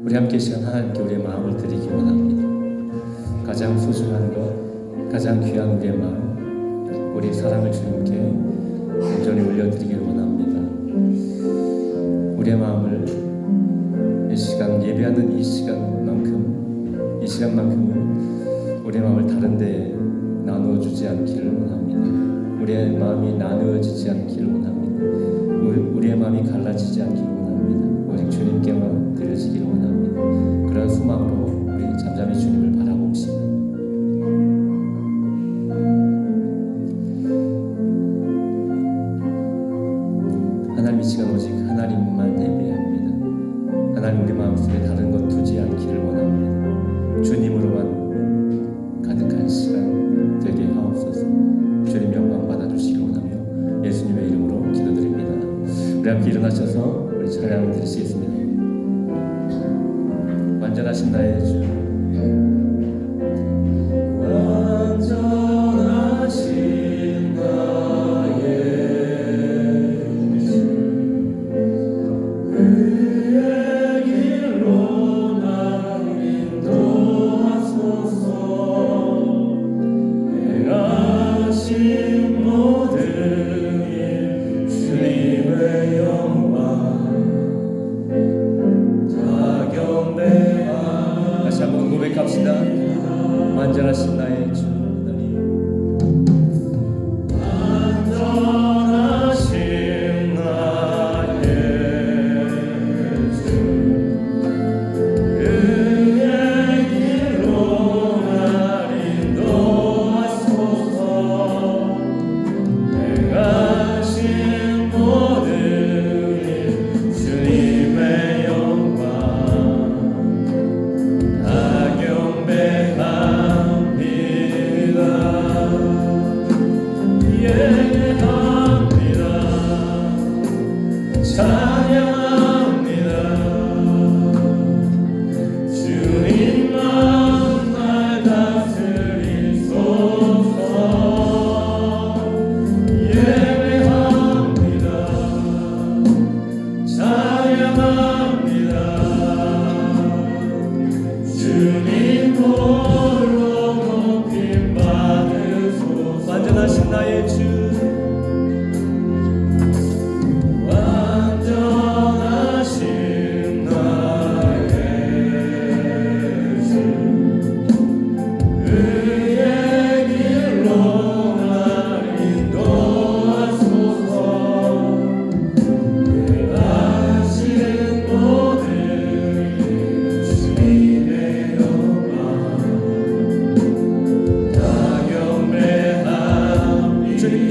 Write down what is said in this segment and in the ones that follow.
우리 함께 시간 하나님께 우리의 마음을 드리기 원합니다. 가장 소중한 것, 가장 귀한 우리의 마음, 우리 사랑을 주님께 온전히 올려드리기를 원합니다. 우리의 마음을 이 시간 예배하는 이 시간만큼은 우리의 마음을 다른 데에 나누어주지 않기를 원합니다. 우리의 마음이 나누어지지 않기를 원합니다. 우리의 마음이 갈라지지 않기를 원합니다. 오직 주님께만 드려지기를 원합니다. 그런 소망으로 우리 잠잠히 주님을 바라봅시다. 하나님, 이 시간 오직 하나님만 예배합니다. 하나님, 우리 마음속에 다른 것 두지 않기를 원합니다. 주님으로만 가득한 시간 되게 하옵소서. 주님 영광 받아주시기 원하며 예수님의 이름으로 기도드립니다. 우리 함께 일어나셔서 우리 찬양 드리시겠습니다. 완전하신 나의 주, 완전하신 나의 주, 그의 길로 나를 인도하소서. 행하신 모든 일 주님의 영광 다 경배하. 다시 한번 고백합시다. 완전하신 나의 주, 완전하신 나의 주, 그의 길로 나를 인도하소서. 행하신 모든 일 주님의 영광 다 경배합니다. 예배합니다. 찬양합니다. 주님만 날 다스리소서. 예배합니다. 찬양합니다. 주님 홀로 높임 받으소서. 완전하신 나의 주, 완전하신 나의 주, 그의 길로 나를 인도하소서. 행하신 모든 주님의 영광 다 경배합니다. 주님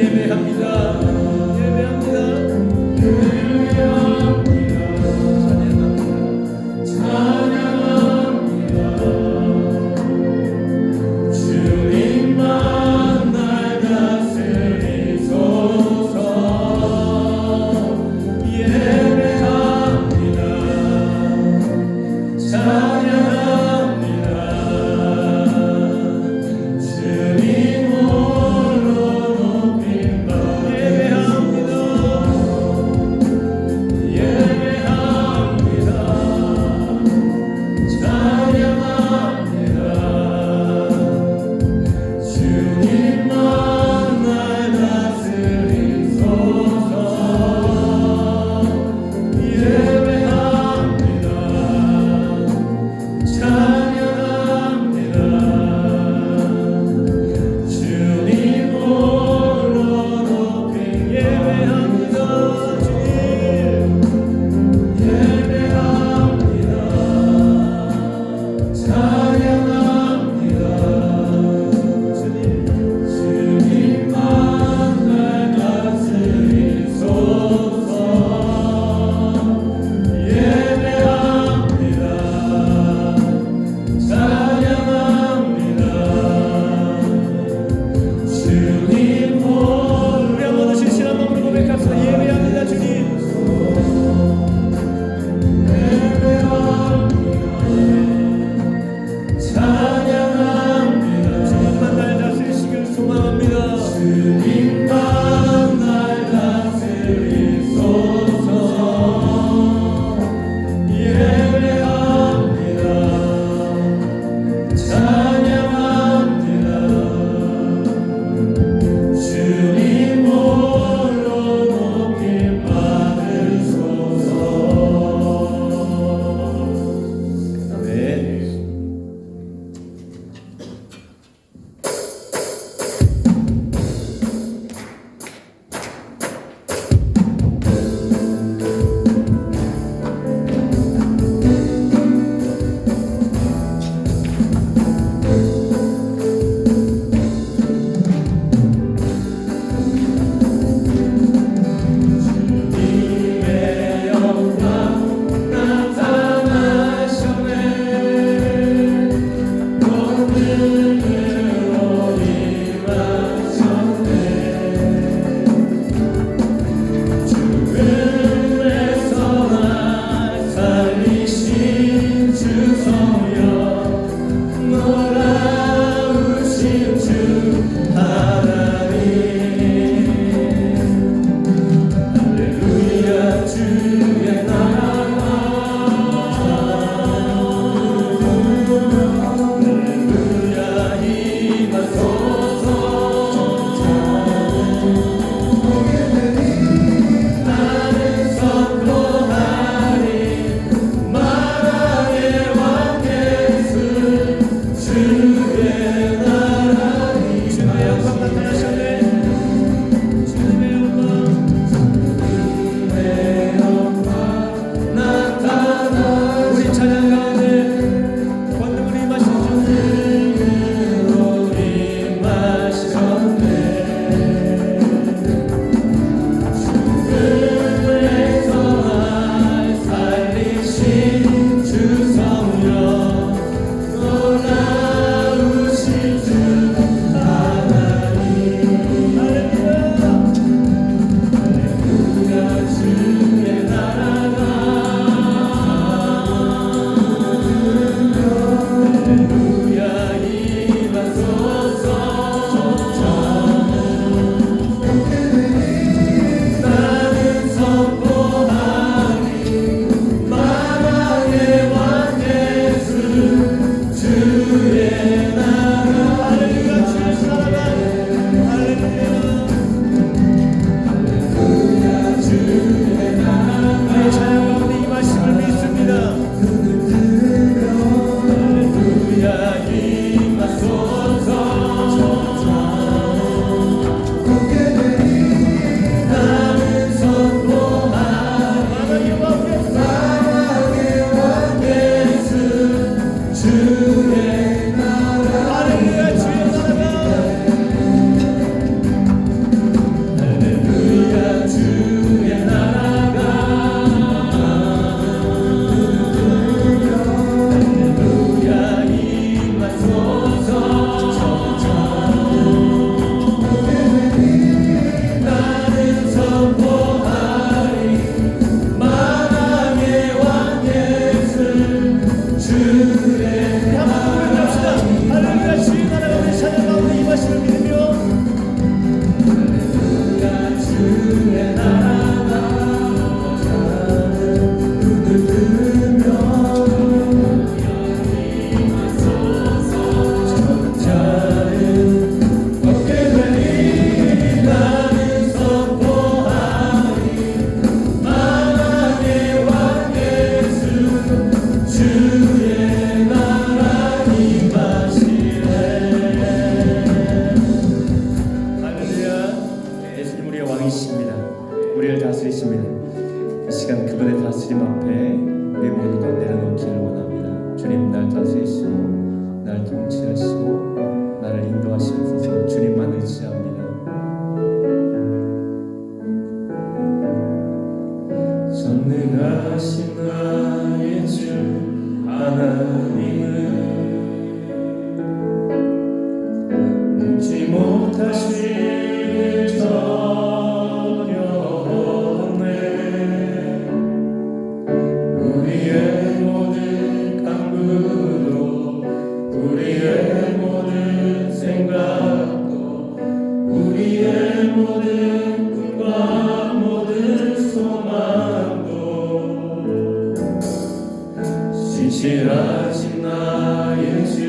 신실하신 나의 주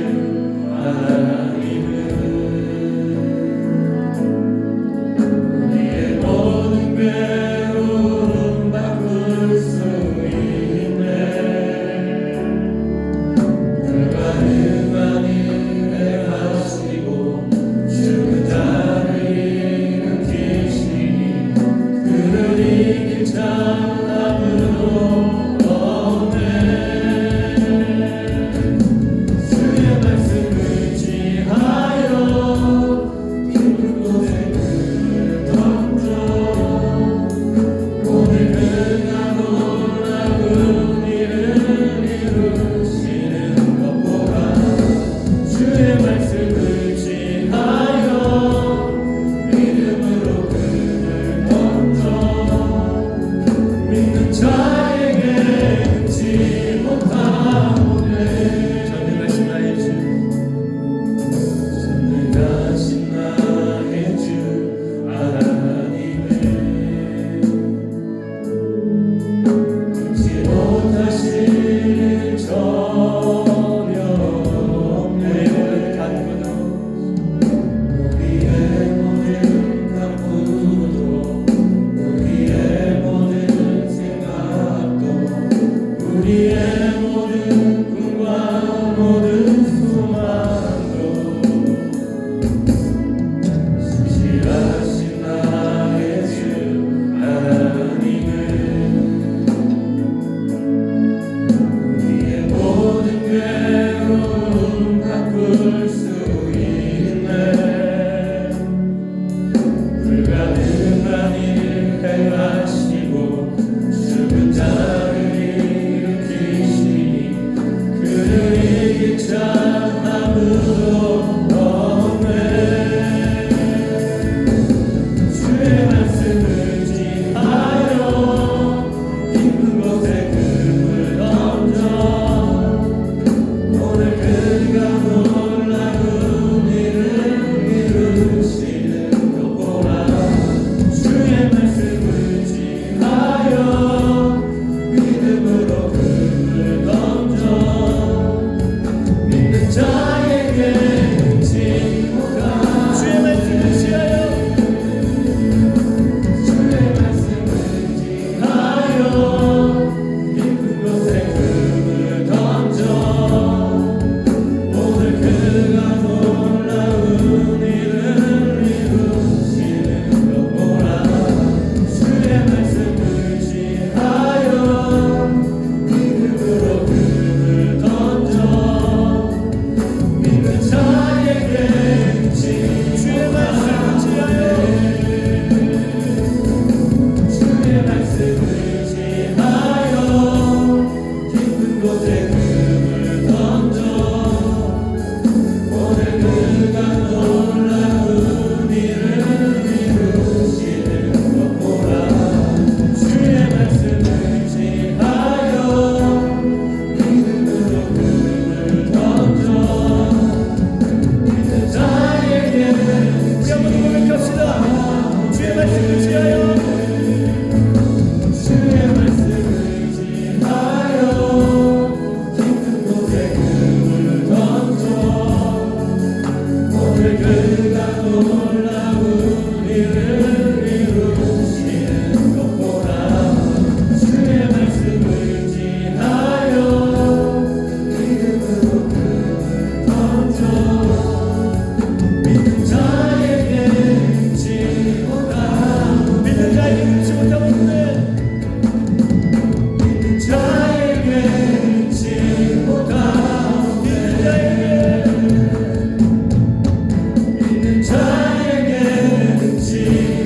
하나님은 우리의 모든 괴로움 바꿀 수 있네. 불가능한 일 행하시고 죽은 자를 일으키시니 그를 이길 자 아무도 주의 말씀 의지하며 우리의 모든 꿈과 모든 소망도 수시하신 나의 주 하나님을 우리의 모든 괴로움 바꿀 수 있네. 불가능한 일 행하시고 죽은 자를 일으키시니 그를 이길 자 아무도 없네. 주의 말씀 의지하여 깊은 곳에 금을 던져 오늘 그가 놀라운 일을 이루시는 것 보라. 주의 말씀 의지하여 믿음으로 금을 던져 믿는 자에게 흔치 못한 주의 말씀 의지하여 주의 말씀 의지하여 깊은 곳에 금을 던져 오늘 그가 놀라운 일을 이루시는 것 보라. 주의 말씀 의지하여 믿음으로 금을 던져 믿는 자에게 흔치 주의 말씀 의지하여 주의 말씀 의지하여 깊은 곳에 금을 던져 오늘 그가 놀라운 일을 이루시는 것 보라. 주의 말씀 의지하여 믿음으로 금을 던져 믿는 자에게 우리 한번 고백합시다. 주의 말씀 의지하여 주의 말씀 의지하여 깊은 곳에 금을 던져 오늘 그가 놀라운 일을 이루시는 것 보라. 주의 말씀 의지하여 믿음으로 금을 던져 믿는 자에게 흔치 못한 믿는 자에게 흔치 못하는데 믿는 자에게 흔치 못한 믿는 자에게 믿는 자에게 흔치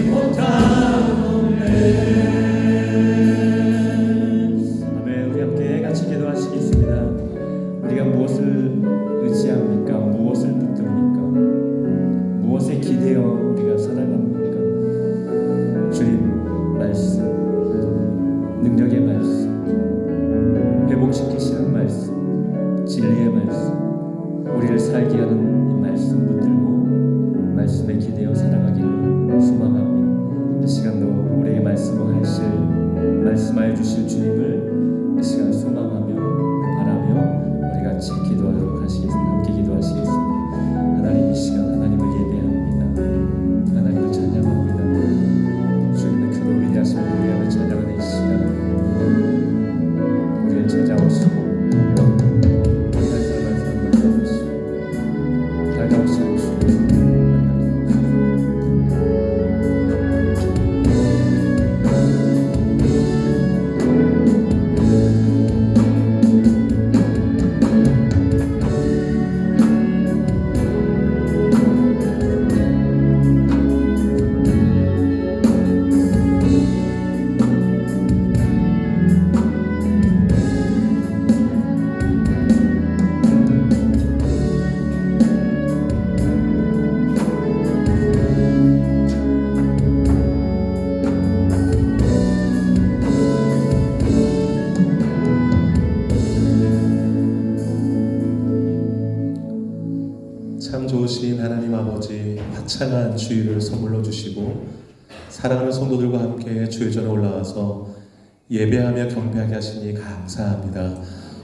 못하네. 아멘. 우리 함께 같이 기도하시겠습니다. 우리가 무엇을 의지합니까? 무엇을 붙듭니까? 무엇에 기대어 우리가 살아갑니까? 주님 말씀, 능력의 말씀, 회복시키시는 말씀, 진리의 말씀, 우리를 살게 하는 이 말씀 붙들고 말씀에 기대어 살아가기를 소망합니다. 이 시간도 우리에게 말씀하여 주실 주님을 이 시간 소망하며 바라며 우리 같이 기도하도록 하시겠습니다. 함께 기도하시겠습니다. 하나님, 이 시간 하나님을 예배합니다. 하나님을 찬양합니다. 주님의 크고 위대하심을 우리를 찬양하는 이 시간 우리를 찾아오시고 우리 한 사람 한 사람 만나주시고 다가오시고 주님을 참 좋으신 하나님 아버지, 화창한 주일을 선물로 주시고 사랑하는 성도들과 함께 주의 전에 올라와서 예배하며 경배하게 하시니 감사합니다.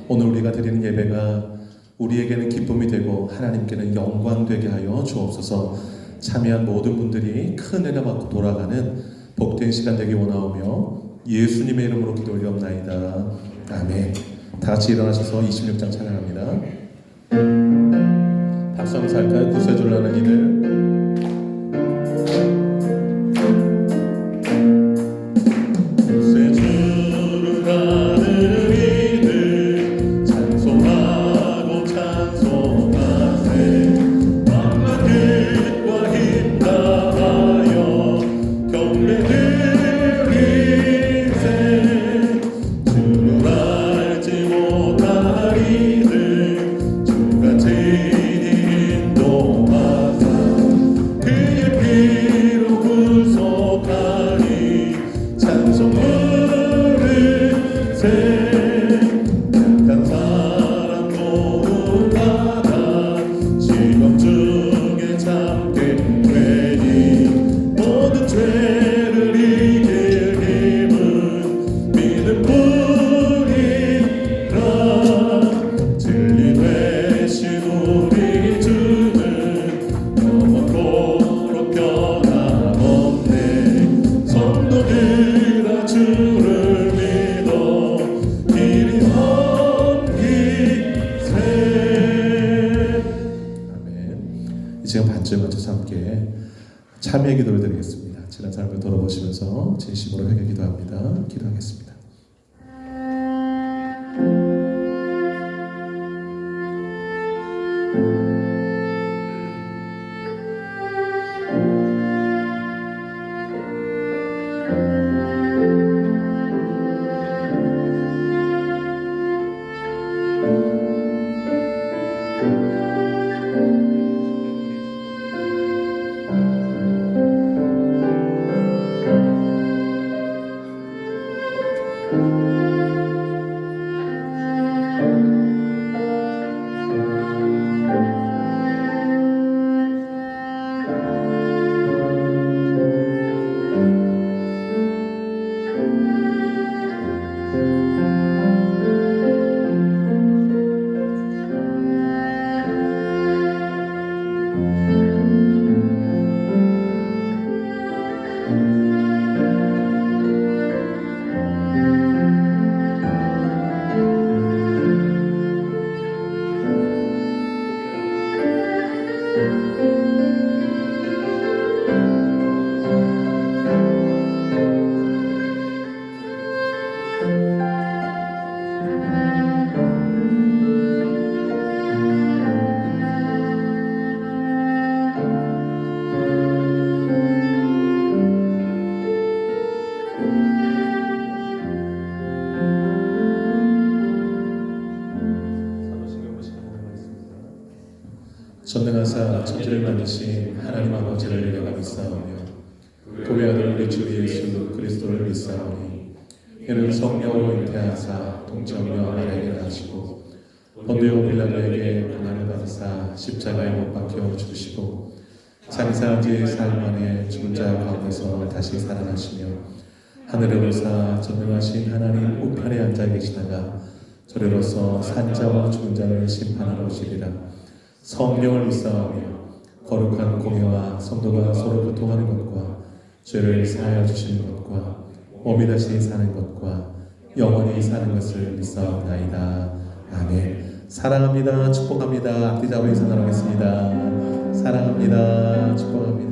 오늘 우리가 드리는 예배가 우리에게는 기쁨이 되고 하나님께는 영광 되게 하여 주옵소서. 참여한 모든 분들이 큰 은혜 받고 돌아가는 복된 시간 되기 원하오며 예수님의 이름으로 기도 올리옵나이다. 아멘. 다 같이 일어나셔서 26장 찬양합니다. 박수 한번 살까요? 구세주를 하는 이들. 구세주를 하는 이들 찬송하고 찬송하세. 맘과 뜻과 힘 다하여 경배 드리세. 주를 알지 못할 이들 주가 친히 인도하사 그의 피로 구속하니 찬송 부르세. 약한 사람 도둑하다 시험 중에 참게 되니 모든 죄를 이길 힘은 믿음뿐이라. 진리 되신 우리 주는 영원토록 변함없네. 성도들아 주를 믿어 길이 섬기세. 아멘. 이 시간 반주에 맞춰서 함께 참회 기도를 드리겠습니다. 지난 삶을 돌아보시면서 진심으로 회개 기도합니다. 기도하겠습니다. 전능하사 천지를 만드신 하나님 아버지를 내가 믿사오며 그의 아들 우리 주 예수 그리스도를 믿사오니 이는 성령으로 잉태하사 동정녀 마리아에게 나시고 본디오 빌라도에게 고난을 받으사 십자가에 못 박혀 죽으시고 장사한 지 사흘 만에 죽은 자 가운데서 다시 살아나시며 하늘에 오르사 전능하신 하나님 우편에 앉아 계시다가 저리로서 산자와 죽은 자를 심판하러 오시리라. 성령을 믿사오며 거룩한 공예와 성도가 서로 교통하는 것과 죄를 사하여 주시는 것과 몸이 다시 사는 것과 영원히 사는 것을 믿사옵나이다. 아멘. 사랑합니다. 축복합니다. 앞뒤 잡으로 인사 나누겠습니다. 사랑합니다. 축복합니다.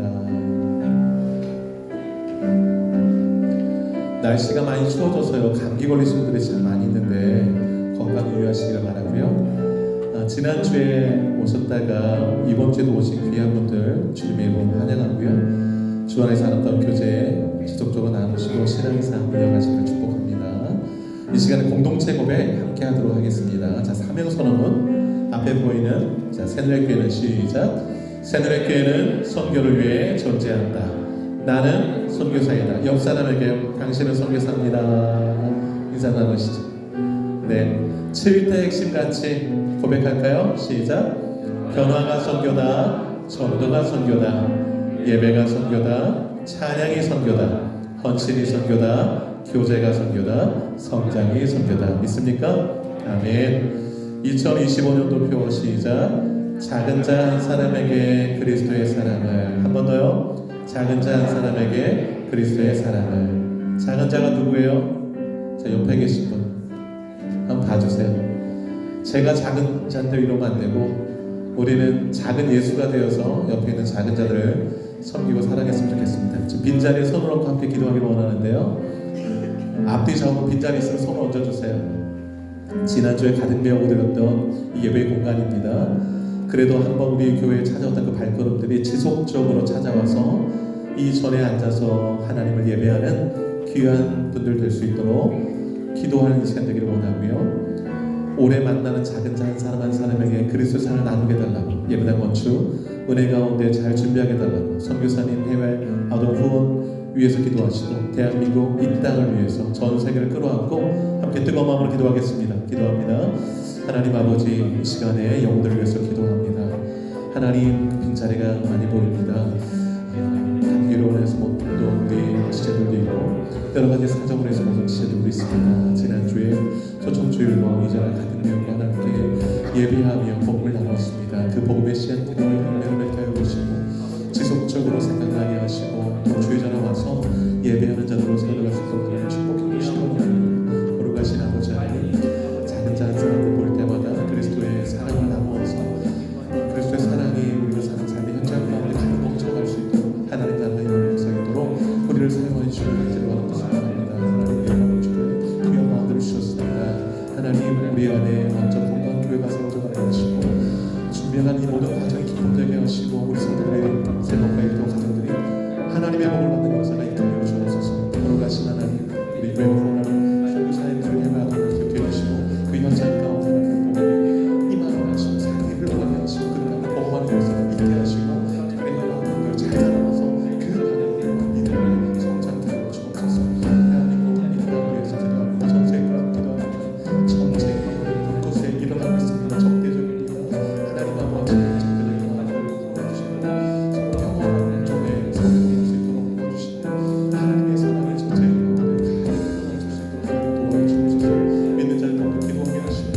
날씨가 많이 추워져서요 감기 걸리신 분들이 진짜 많이 있는데 건강 유의하시기를 바라고요. 지난주에 오셨다가 이번주에도 오신 귀한 분들 주님의 이름 환영하고요. 주 안에서 아름다운 교제 지속적으로 나누시고 신앙의 삶 이어가시기를 축복합니다. 이 시간에 공동체 고백 함께 하도록 하겠습니다. 자, 사명선언문 앞에 보이는 새누리교회는 시작. 새누리교회는 선교를 위해 존재한다. 나는 선교사이다. 옆 사람에게 당신은 선교사입니다. 인사 나누시죠. 네, 7대 핵심 같이 고백할까요? 시작. 변화가 선교다. 전도가 선교다. 예배가 선교다. 찬양이 선교다. 헌신이 선교다. 교제가 선교다. 성장이 선교다. 믿습니까? 아멘. 2025년도 표 시작. 작은 자 한 사람에게 그리스도의 사랑을. 한 번 더요. 작은 자 한 사람에게 그리스도의 사랑을. 작은 자가 누구예요? 자, 옆에 계신 분. 한번 봐주세요. 제가 작은 자인데 이러면 안 되고 우리는 작은 예수가 되어서 옆에 있는 작은 자들을 섬기고 사랑했으면 좋겠습니다. 지금 빈자리에 손을 얹고 함께 기도하기를 원하는데요. 앞뒤 좌우로 빈자리 있으면 손을 얹어주세요. 지난주에 가득 메우고 드렸던 이 예배 공간입니다. 그래도 한번 우리 교회에 찾아왔던 그 발걸음들이 지속적으로 찾아와서 이 전에 앉아서 하나님을 예배하는 귀한 분들 될 수 있도록 기도하는 시간 되기를 원하고요. 올해 만나는 작은 자 한 사람 한 사람에게 그리스도의 사랑을 나누게 달라고, 예배당 건축 은혜 가운데 잘 준비하게 달라고, 선교사님 해외 아동 후원 위해서 기도하시고 대한민국 이 땅을 위해서 전 세계를 끌어안고 함께 뜨거운 마음으로 기도하겠습니다. 기도합니다. 하나님 아버지, 이 시간에 영혼들을 위해서 기도합니다. 하나님, 빈자리가 많이 보입니다. 감기로 인해서 못 본 우리 지체들도 있고 여러 가지 사정으로 해서 모든 지체들도 있습니다. 지난주에 초청주일로 이 자리를 가득 메우고 하나님께 예배하며 복음을 나눴습니다. 그 복음의 씨앗들을 열매를 맺게 하여 주시고 지속적으로 생각나게 하시고 또 주의 전에 와서 예배하는 자들로 살아갈 수 있도록 하나님 축복해 주시기 원합니다. 거룩하신 아버지 하나님, 작은 자 한 사람을 볼 때마다 그리스도의 사랑을 나누어서 그리스도의 사랑이 우리가 사는 삶의 현장 가운데 가득 넘쳐갈 수 있도록 하나님 나라의 역사이도록 우리를 사용하여 주시는 것을 원합니다. 하나님 영광을 주께 귀한 마음들을 주셨습니다. 하나님, 우리 안에 먼저 건강한 교회가 세워져가게 하시고 준비한 이 모든 과정이 기쁨되게 하시고 우리 성도들의 세목과 일도 가정들이 하나님의 복을 받는 역사가 있도록 주옵소서. 거룩하신 하나님, 우리 교회 후원하는 선교사님들을 해마다 기억해 주시고 그 현장 가운데 복음이 임하게 하시고 삶을 흘러가게 하시고 그 가운데 복음하는 역사가 있게 하시고 특별히 하나님을 잘 살아가서 그 하나님과 믿음을 성장케 하여 주옵소서. 대한민국 이 땅을 위해서 기도합니다. 전 세계를 기도합니다. 전쟁 곳곳에 일어나고 있습니다. 적대적입니다. 하나님 아버지, 적대적인 하나님을 도와주시고 평화로운 쪽에 살아갈 수 있도록 도와주시고 하나님의 사랑의 전쟁 가운데 가득 수 있도록 도와주옵소서. 믿는 자를 모두 기도하게 하시고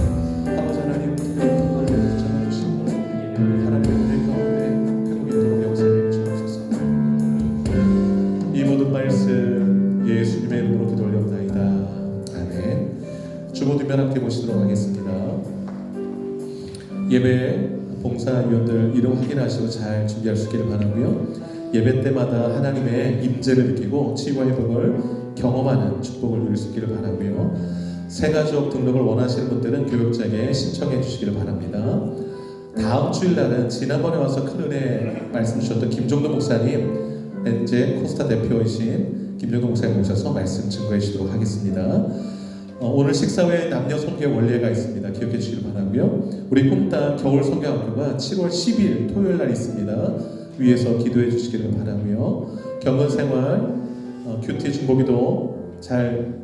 아버지 하나님, 특별히 평화를 전해주시고 하나님의 은혜 가운데 회복이 있도록 역사해 주옵소서. 이 모든 말씀 예수님의 이름으로 기도 올려옵나이다. 아멘. 주보 뒷면 함께 보시도록 하겠습니다. 예배 봉사위원들 이름 확인하시고 잘 준비할 수 있기를 바라고요. 예배 때마다 하나님의 임재를 느끼고 치유와 회복을 경험하는 축복을 누릴 수 있기를 바라고요. 새가족 등록을 원하시는 분들은 교육장에 신청해 주시기를 바랍니다. 다음 주일날은 지난번에 와서 큰 은혜 말씀 주셨던 김종도 목사님, 현재 코스타 대표이신 김종도 목사님 모셔서 말씀 증거해 주시도록 하겠습니다. 오늘 식사 후에 남녀 성교 원례가 있습니다. 기억해 주시길 바라고요. 우리 꿈땅 겨울 성교학교가 7월 10일 토요일 날 있습니다. 위에서 기도해 주시기를 바라고요. 경건 생활, 큐티 중보기도 잘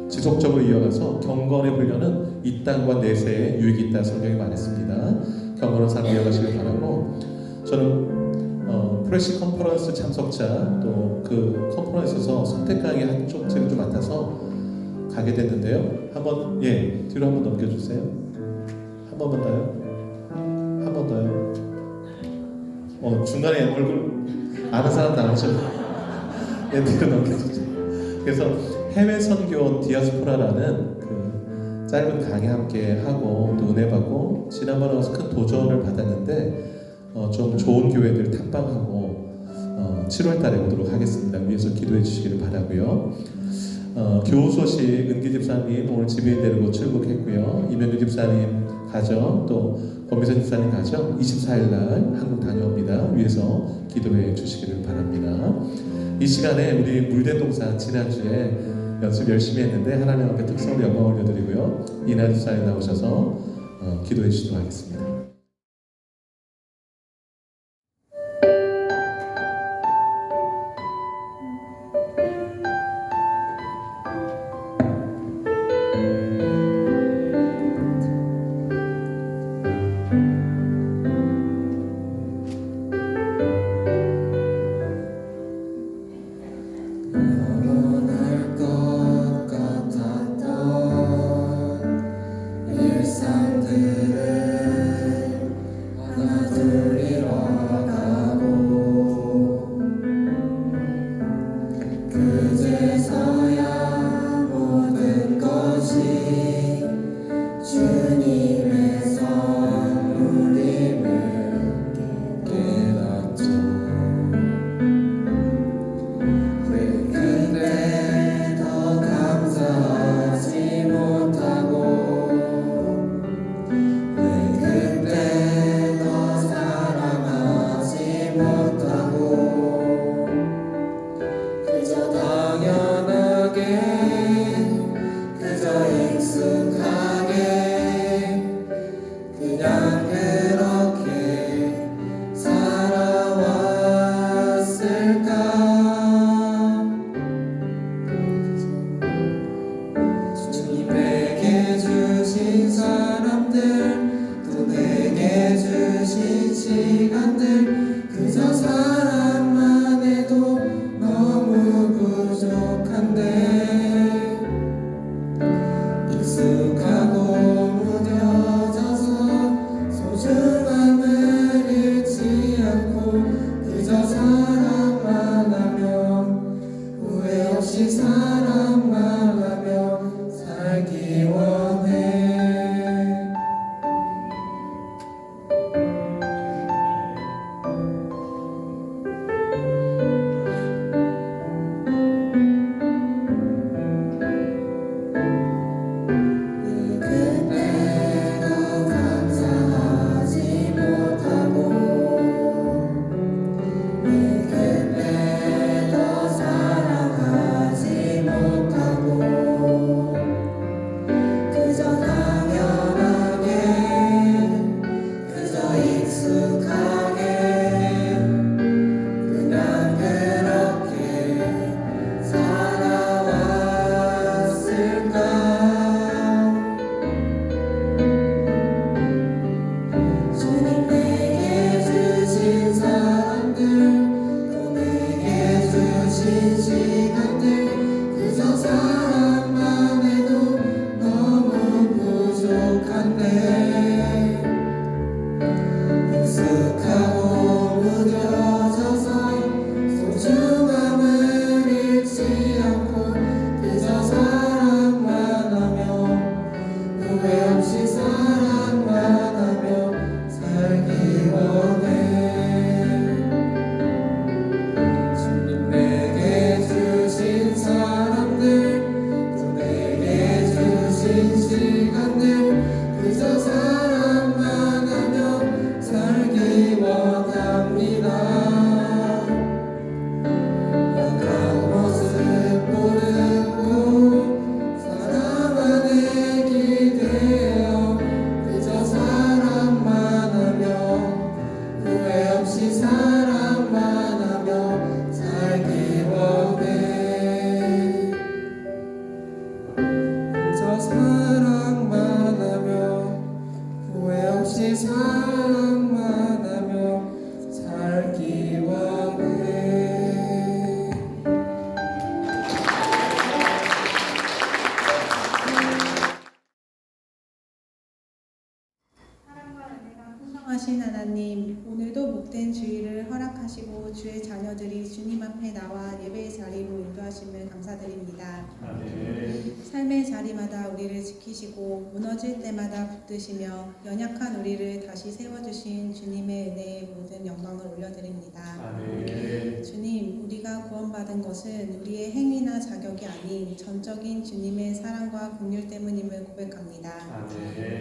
지속적으로 이어가서 경건의 훈련은 이 땅과 내세에 유익이 있다 성경이 말했습니다. 경건한 삶 이어가시길 바라고, 저는 프레시 컨퍼런스 참석자 또 그 컨퍼런스에서 선택 강의 한쪽 책을 좀 맡아서 가게 됐는데요. 한번 뒤로 한번 넘겨주세요. 한 번만 더요. 한 번 더요. 중간에 얼굴 아는 사람 나오죠. 뒤로 넘겨주세요. 그래서 해외 선교 디아스포라라는 그 짧은 강의 함께 하고 또 은혜 받고 지난번에 와서 큰 도전을 받았는데 좀 좋은 교회들 탐방하고 7월 달에 오도록 하겠습니다. 위에서 기도해 주시기를 바라고요. 교우 소식 은기 집사님 오늘 집에 데리고 출국했고요. 이명규 집사님 가정 또 권미선 집사님 가정 24일 날 한국 다녀옵니다. 위에서 기도해 주시기를 바랍니다. 이 시간에 우리 물대동산 지난주에 연습 열심히 했는데 하나님 앞에 특성으로 영광 올려드리고요. 이나 집사님 나오셔서 기도해 주시도록 하겠습니다. 일상들을 시간들 그저 사랑만 해도 너무 부족한데 익숙하고 무뎌져서 소중함을 잃지 않고 그저 사랑만 하며 후회 없이 사랑만 하며 살기 원해. 그때도 감사하지 못하고 그때도 사랑하지 못하고 그저 당연하게 그저 익숙하게 그냥 그렇게 살아왔을까. 주님 내게 주신 사람들 또 내게 주신 시간들 그저 사랑만 해도 너무 부족한데 익숙하고 무뎌져서 소중함을 잃지 않고 그저 사랑만 하며 후회 없이 사랑만 하며 살기 원해. 주님 내게 주신 사람들 또 내게 주신 시간들 그저 사랑만 하며 살기 원합니다. 약한 모습 모르고 사랑 안에 기대어 그저 사랑만 하며 후회 없이 사랑만 하며 살기 원해. 그저 사랑만 하며 후회 없이 사랑만 하며 살기 원해. 사랑과 은혜가 풍성하신 하나님, 오늘도 복된 주일을 허락하시고 주의 자녀들이 주님 앞에 나와 예배의 자리로 인도하심을 감사드립니다. 삶의 자리마다 우리를 지키시고 무너질 때마다 붙드시며 연약한 우리를 다시 세워주신 주님의 은혜에 모든 영광을 올려드립니다. 주님, 우리가 구원받은 것은 우리의 행위나 자격이 아닌 전적인 주님의 사랑과 긍휼 때문임을 고백합니다.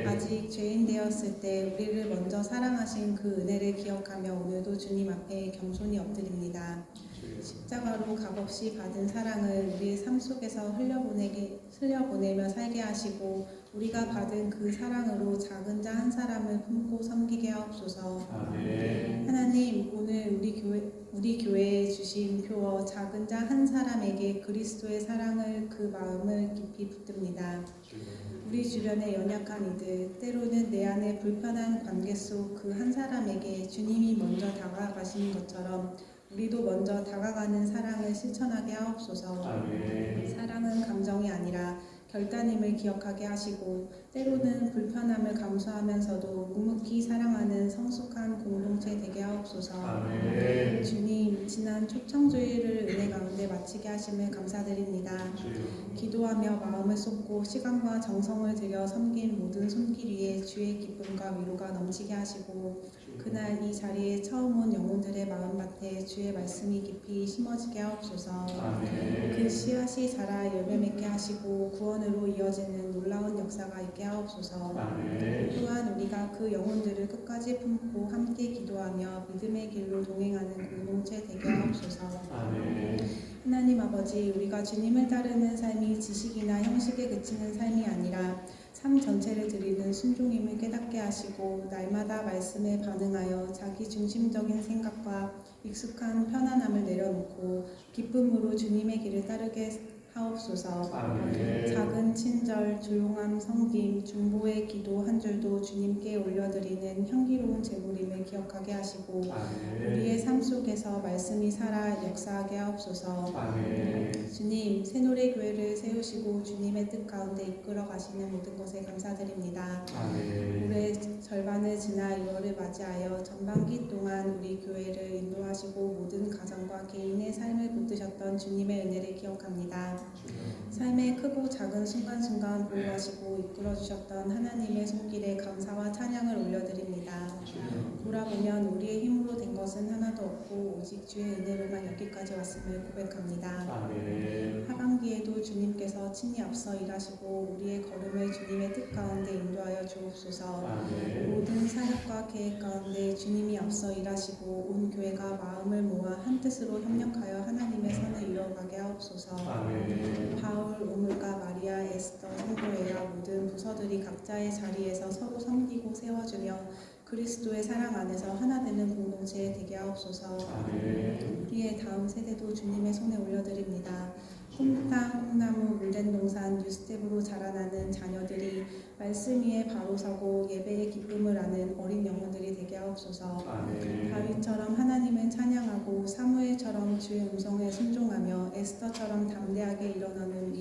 아직 죄인 되었을 때 우리를 먼저 사랑하신 그 은혜를 기억하며 오늘도 주님 앞에 겸손히 엎드립니다. 십자가로 값없이 받은 사랑을 우리의 삶 속에서 흘려보내며 살게 하시고 우리가 받은 그 사랑으로 작은 자 한 사람을 품고 섬기게 하옵소서. 하나님, 오늘 우리 교회에 주신 표어 작은 자 한 사람에게 그리스도의 사랑을 그 마음을 깊이 붙듭니다. 우리 주변의 연약한 이들, 때로는 내 안에 불편한 관계 속 그 한 사람에게 주님이 먼저 다가가신 것처럼 우리도 먼저 다가가는 사랑을 실천하게 하옵소서. 사랑은 감정이 아니라 결단임을 기억하게 하시고 때로는 불편함을 감수하면서도 묵묵히 사랑하는 성숙한 공동체 되게 하옵소서. 주님, 지난 초청주일을 은혜 가운데 마치게 하심을 감사드립니다. 기도하며 마음을 쏟고 시간과 정성을 들여 섬긴 모든 손길 위에 주의 기쁨과 위로가 넘치게 하시고 그날 이 자리에 처음 온 영혼들의 마음밭에 주의 말씀이 깊이 심어지게 하옵소서. 그 씨앗이 자라 열매 맺게 하시고 구원으로 이어지는 놀라운 역사가 있게 하옵소서. 또한 우리가 그 영혼들을 끝까지 품고 함께 기도하며 믿음의 길로 동행하는 공동체 되게 하옵소서. 하나님 아버지, 우리가 주님을 따르는 삶이 지식이나 형식에 그치는 삶이 아니라 삶 전체를 드리는 순종임을 깨닫게 하시고 날마다 말씀에 반응하여 자기 중심적인 생각과 익숙한 편안함을 내려놓고 기쁨으로 주님의 길을 따르게 하옵소서. 아멘. 작은 친절, 조용함, 섬김, 중보의 기도 한 줄도 주님께 올려드리는 향기로운 제물임을 기억하게 하시고 아멘. 우리의 삶 속에서 말씀이 살아 역사하게 하옵소서. 아멘. 주님, 새노래교회를 세우시고 주님의 뜻 가운데 이끌어 가시는 모든 것에 감사드립니다. 아멘. 올해 절반을 지나 2월을 맞이하여 전반기 동안 우리 교회를 인도하시고 모든 가정과 개인의 삶을 붙드셨던 주님의 은혜를 기억합니다. 삶의 크고 작은 순간순간 보호하시고 이끌어주셨던 하나님의 손길에 감사와 찬양을 올려드립니다. 돌아보면 우리의 힘으로 된 것은 하나도 없고 오직 주의 은혜로만 여기까지 왔음을 고백합니다. 아멘. 하반기에도 주님께서 친히 앞서 일하시고 우리의 걸음을 주님의 뜻 가운데 인도하여 주옵소서. 아멘. 모든 사역과 계획 가운데 주님이 앞서 일하시고 온 교회가 마음을 모아 한 뜻으로 협력하여 하나님의 선을 이루어가게 하옵소서. 아멘. 바울, 오물가, 마리아, 에스더, 성도회와 모든 부서들이 각자의 자리에서 서로 섬기고 세워주며 그리스도의 사랑 안에서 하나 되는 공동체에 되게 하옵소서. 아멘. 우리의 다음 세대도 주님의 손에 올려드립니다. 콩땅, 콩나무, 물된 동산, 뉴스텝으로 자라나는 자녀들이 말씀 위에 바로 서고 예배의 기쁨을 아는 어린 영혼들이 되게 하옵소서. 아멘. 다윗처럼 하나님을 찬양하고 사무엘처럼 주의 음성에 순종하며 에스더처럼 담대하게 일어나는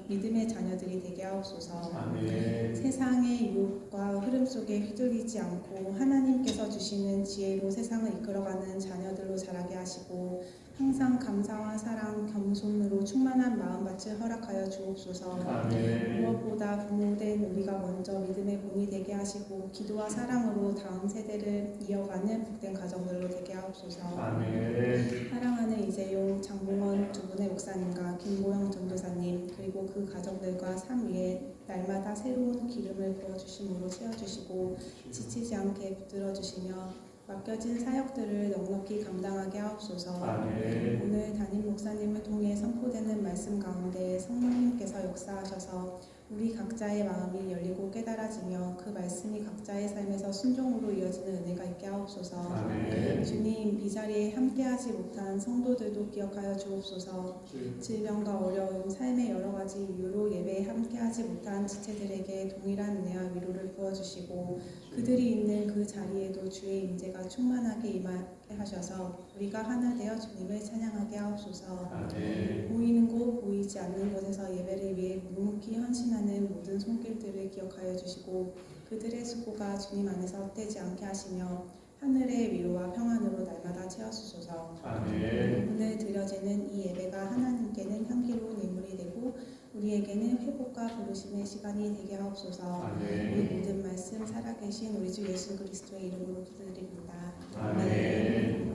믿음의 자녀들이 되게 하옵소서. 아멘. 세상의 유혹과 흐름 속에 휘둘리지 않고 하나님께서 주시는 지혜로 세상을 이끌어가는 자녀들로 자라게 하시고 항상 감사와 사랑, 겸손으로 충만한 마음밭을 허락하여 주옵소서. 아멘. 무엇보다 부모된 우리가 먼저 믿음의 본이 되게 하시고 기도와 사랑으로 다음 세대를 이어가는 복된 가정들로 되게 하옵소서. 아멘. 사랑하는 이재용, 장봉원 두 분의 목사님과 김보영 전도사님 그리고 그 가정들과 삶 위에 날마다 새로운 기름을 부어주심으로 채워주시고 지치지 않게 붙들어주시며 맡겨진 사역들을 넉넉히 감당하게 하옵소서. 아멘. 오늘 담임 목사님을 통해 선포되는 말씀 가운데 성령님께서 역사하셔서 우리 각자의 마음이 열리고 깨달아지며 그 말씀이 각자의 삶에서 순종으로 이어지는 은혜가 있게 하옵소서. 아멘. 주님, 이 자리에 함께하지 못한 성도들도 기억하여 주옵소서. 질병과 어려움, 삶의 여러 가지 이유로 예배에 함께하지 못한 지체들에게 동일한 은혜와 위로를 부어주시고 그들이 있는 그 자리에도 주의 임재가 충만하게 임하게 하셔서 우리가 하나 되어 주님을 찬양하게 하옵소서. 아멘. 보이는 곳, 보이지 않는 곳에서 예배를 위해 묵묵히 헌신하는 모든 손길들을 기억하여 주시고 그들의 수고가 주님 안에서 헛되지 않게 하시며 하늘의 위로와 평안으로 날마다 채워주소서. 아멘. 오늘 드려지는 이 예배가 하나님께는 향기로운 예물이 되고 우리에게는 회복과 부르심의 시간이 되게 하옵소서. 이 아멘. 모든 말씀 살아계신 우리 주 예수 그리스도의 이름으로 기도드립니다. 아멘.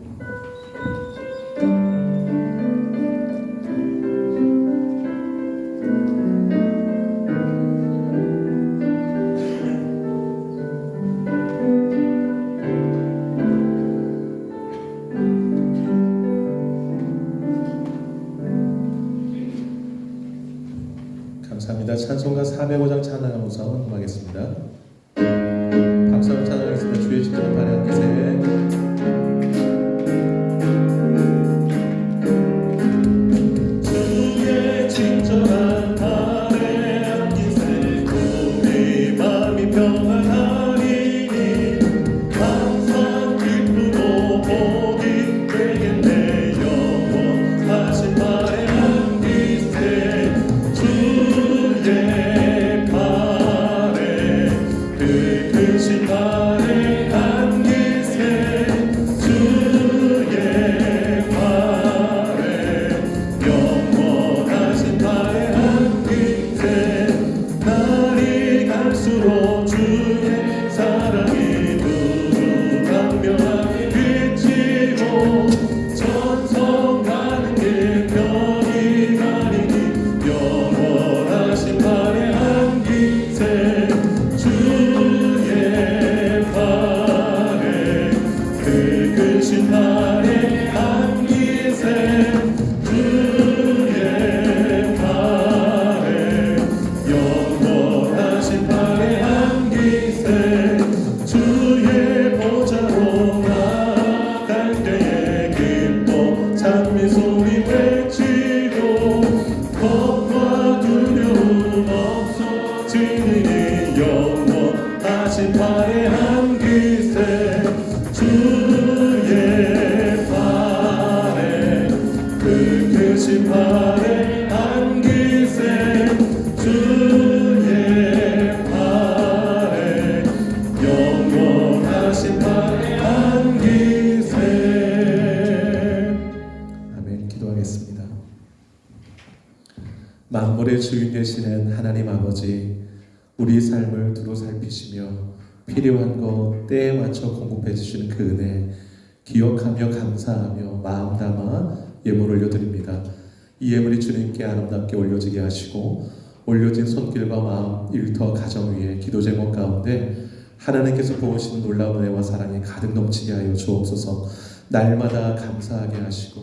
감사합니다. 찬송가 405장 찬양하면서 응하겠습니다. 박수로 찬양하겠습니다. 주의 지키는 발에 함께 세. 우리 삶을 두루 살피시며 필요한 것 때에 맞춰 공급해 주시는 그 은혜 기억하며 감사하며 마음 담아 예물 올려드립니다. 이 예물이 주님께 아름답게 올려지게 하시고 올려진 손길과 마음, 일터, 가정 위에 기도 제목 가운데 하나님께서 보시는 놀라운 은혜와 사랑이 가득 넘치게 하여 주옵소서. 날마다 감사하게 하시고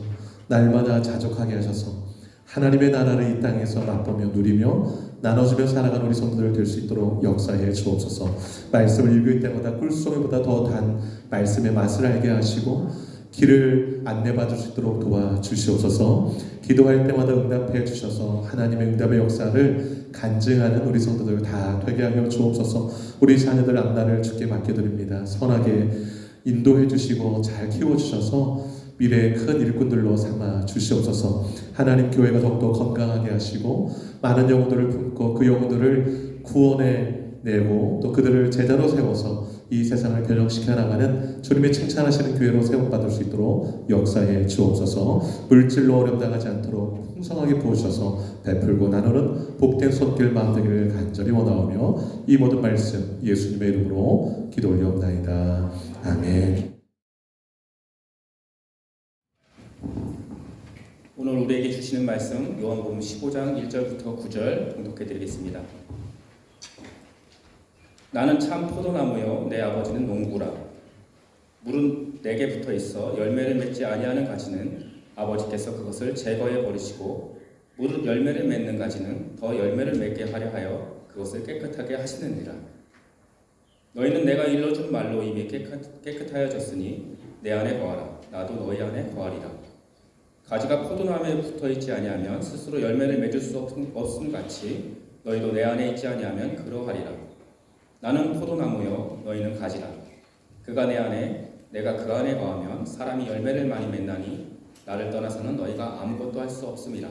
날마다 자족하게 하셔서 하나님의 나라를 이 땅에서 맛보며 누리며 나눠주며 살아가는 우리 성도들 될 수 있도록 역사해 주옵소서. 말씀을 읽을 때마다 꿀송이보다 더 단 말씀의 맛을 알게 하시고 길을 안내받을 수 있도록 도와주시옵소서. 기도할 때마다 응답해 주셔서 하나님의 응답의 역사를 간증하는 우리 성도들 다 되게 하여 주옵소서. 우리 자녀들 앞날을 주께 맡겨드립니다. 선하게 인도해 주시고 잘 키워주셔서 미래의 큰 일꾼들로 삼아 주시옵소서. 하나님 교회가 더욱더 건강하게 하시고 많은 영혼들을 품고 그 영혼들을 구원해 내고 또 그들을 제자로 세워서 이 세상을 변형시켜 나가는 주님의 칭찬하시는 교회로 세움받을 수 있도록 역사해 주옵소서. 물질로 어려움당하지 않도록 풍성하게 부어주셔서 베풀고 나누는 복된 손길 마음 되기를 간절히 원하오며 이 모든 말씀 예수님의 이름으로 기도 올려옵나이다. 아멘. 오늘 우리에게 주시는 말씀 요한복음 15장 1절부터 9절 봉독해 드리겠습니다. 나는 참 포도나무요 내 아버지는 농부라. 물은 내게 붙어 있어 열매를 맺지 아니하는 가지는 아버지께서 그것을 제거해 버리시고 무릇 열매를 맺는 가지는 더 열매를 맺게 하려 하여 그것을 깨끗하게 하시느니라. 너희는 내가 일러준 말로 이미 깨끗하여졌으니 내 안에 거하라. 나도 너희 안에 거하리라. 가지가 포도나무에 붙어있지 아니하면 스스로 열매를 맺을 수 없음 같이 너희도 내 안에 있지 아니하면 그러하리라. 나는 포도나무요 너희는 가지라. 그가 내 안에 내가 그 안에 거하면 사람이 열매를 많이 맺나니 나를 떠나서는 너희가 아무것도 할 수 없음이라.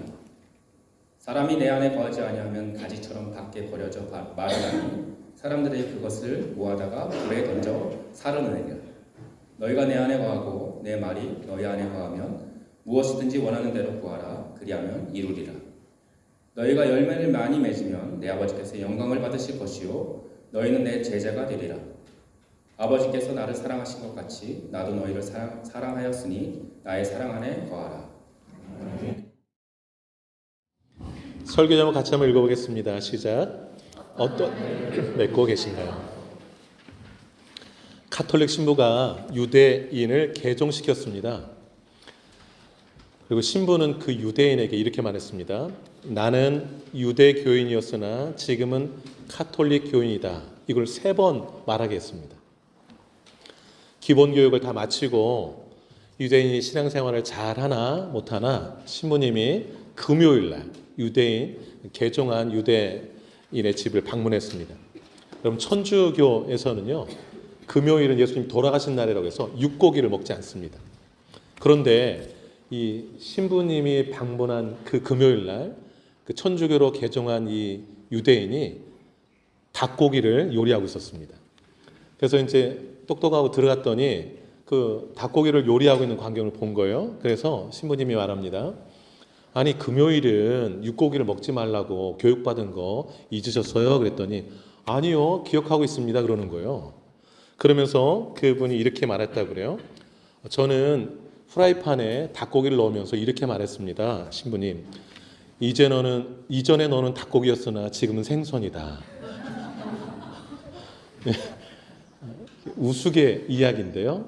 사람이 내 안에 거하지 아니하면 가지처럼 밖에 버려져 마르나니 사람들이 그것을 모아다가 불에 던져 사르느니라. 너희가 내 안에 거하고 내 말이 너희 안에 거하면 무엇이든지 원하는 대로 구하라. 그리하면 이루리라. 너희가 열매를 많이 맺으면 내 아버지께서 영광을 받으실 것이요 너희는 내 제자가 되리라. 아버지께서 나를 사랑하신 것 같이 나도 너희를 사랑하였으니 나의 사랑 안에 거하라. 설교 제목 같이 한번 읽어보겠습니다. 시작. 어떤 맺고 계신가요? 가톨릭 신부가 유대인을 개종시켰습니다. 그리고 신부는 그 유대인에게 이렇게 말했습니다. 나는 유대 교인이었으나 지금은 가톨릭 교인이다. 이걸 3번 말하게 했습니다. 기본 교육을 다 마치고 유대인이 신앙생활을 잘하나 못하나 신부님이 금요일날 유대인 개종한 유대인의 집을 방문했습니다. 그럼 천주교에서는요 금요일은 예수님 돌아가신 날이라고 해서 육고기를 먹지 않습니다. 그런데 이 신부님이 방문한 그 금요일날 그 천주교로 개종한 이 유대인이 닭고기를 요리하고 있었습니다. 그래서 이제 똑똑하고 들어갔더니 그 닭고기를 요리하고 있는 광경을 본 거예요. 그래서 신부님이 말합니다. 아니 금요일은 육고기를 먹지 말라고 교육받은 거 잊으셨어요? 그랬더니 아니요 기억하고 있습니다 그러는 거예요. 그러면서 그분이 이렇게 말했다고 그래요. 저는 프라이팬에 닭고기를 넣으면서 이렇게 말했습니다. 신부님 이전에 너는 닭고기였으나 지금은 생선이다. 우스개 이야기인데요.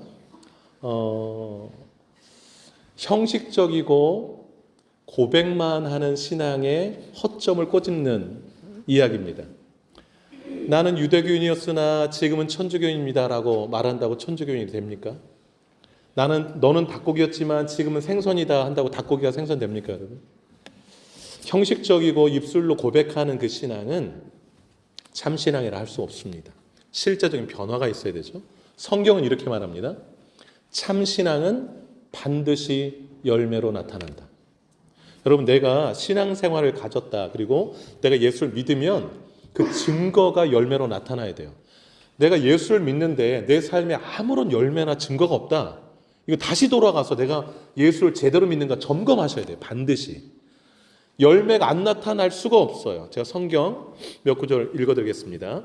형식적이고 고백만 하는 신앙에 허점을 꼬집는 이야기입니다. 나는 유대교인이었으나 지금은 천주교인입니다라고 말한다고 천주교인이 됩니까? 너는 닭고기였지만 지금은 생선이다 한다고 닭고기가 생선 됩니까, 여러분? 형식적이고 입술로 고백하는 그 신앙은 참 신앙이라 할 수 없습니다. 실제적인 변화가 있어야 되죠. 성경은 이렇게 말합니다. 참 신앙은 반드시 열매로 나타난다. 여러분, 내가 신앙생활을 가졌다. 그리고 내가 예수를 믿으면 그 증거가 열매로 나타나야 돼요. 내가 예수를 믿는데 내 삶에 아무런 열매나 증거가 없다. 이거 다시 돌아가서 내가 예수를 제대로 믿는가 점검하셔야 돼요. 반드시. 열매가 안 나타날 수가 없어요. 제가 성경 몇 구절 읽어드리겠습니다.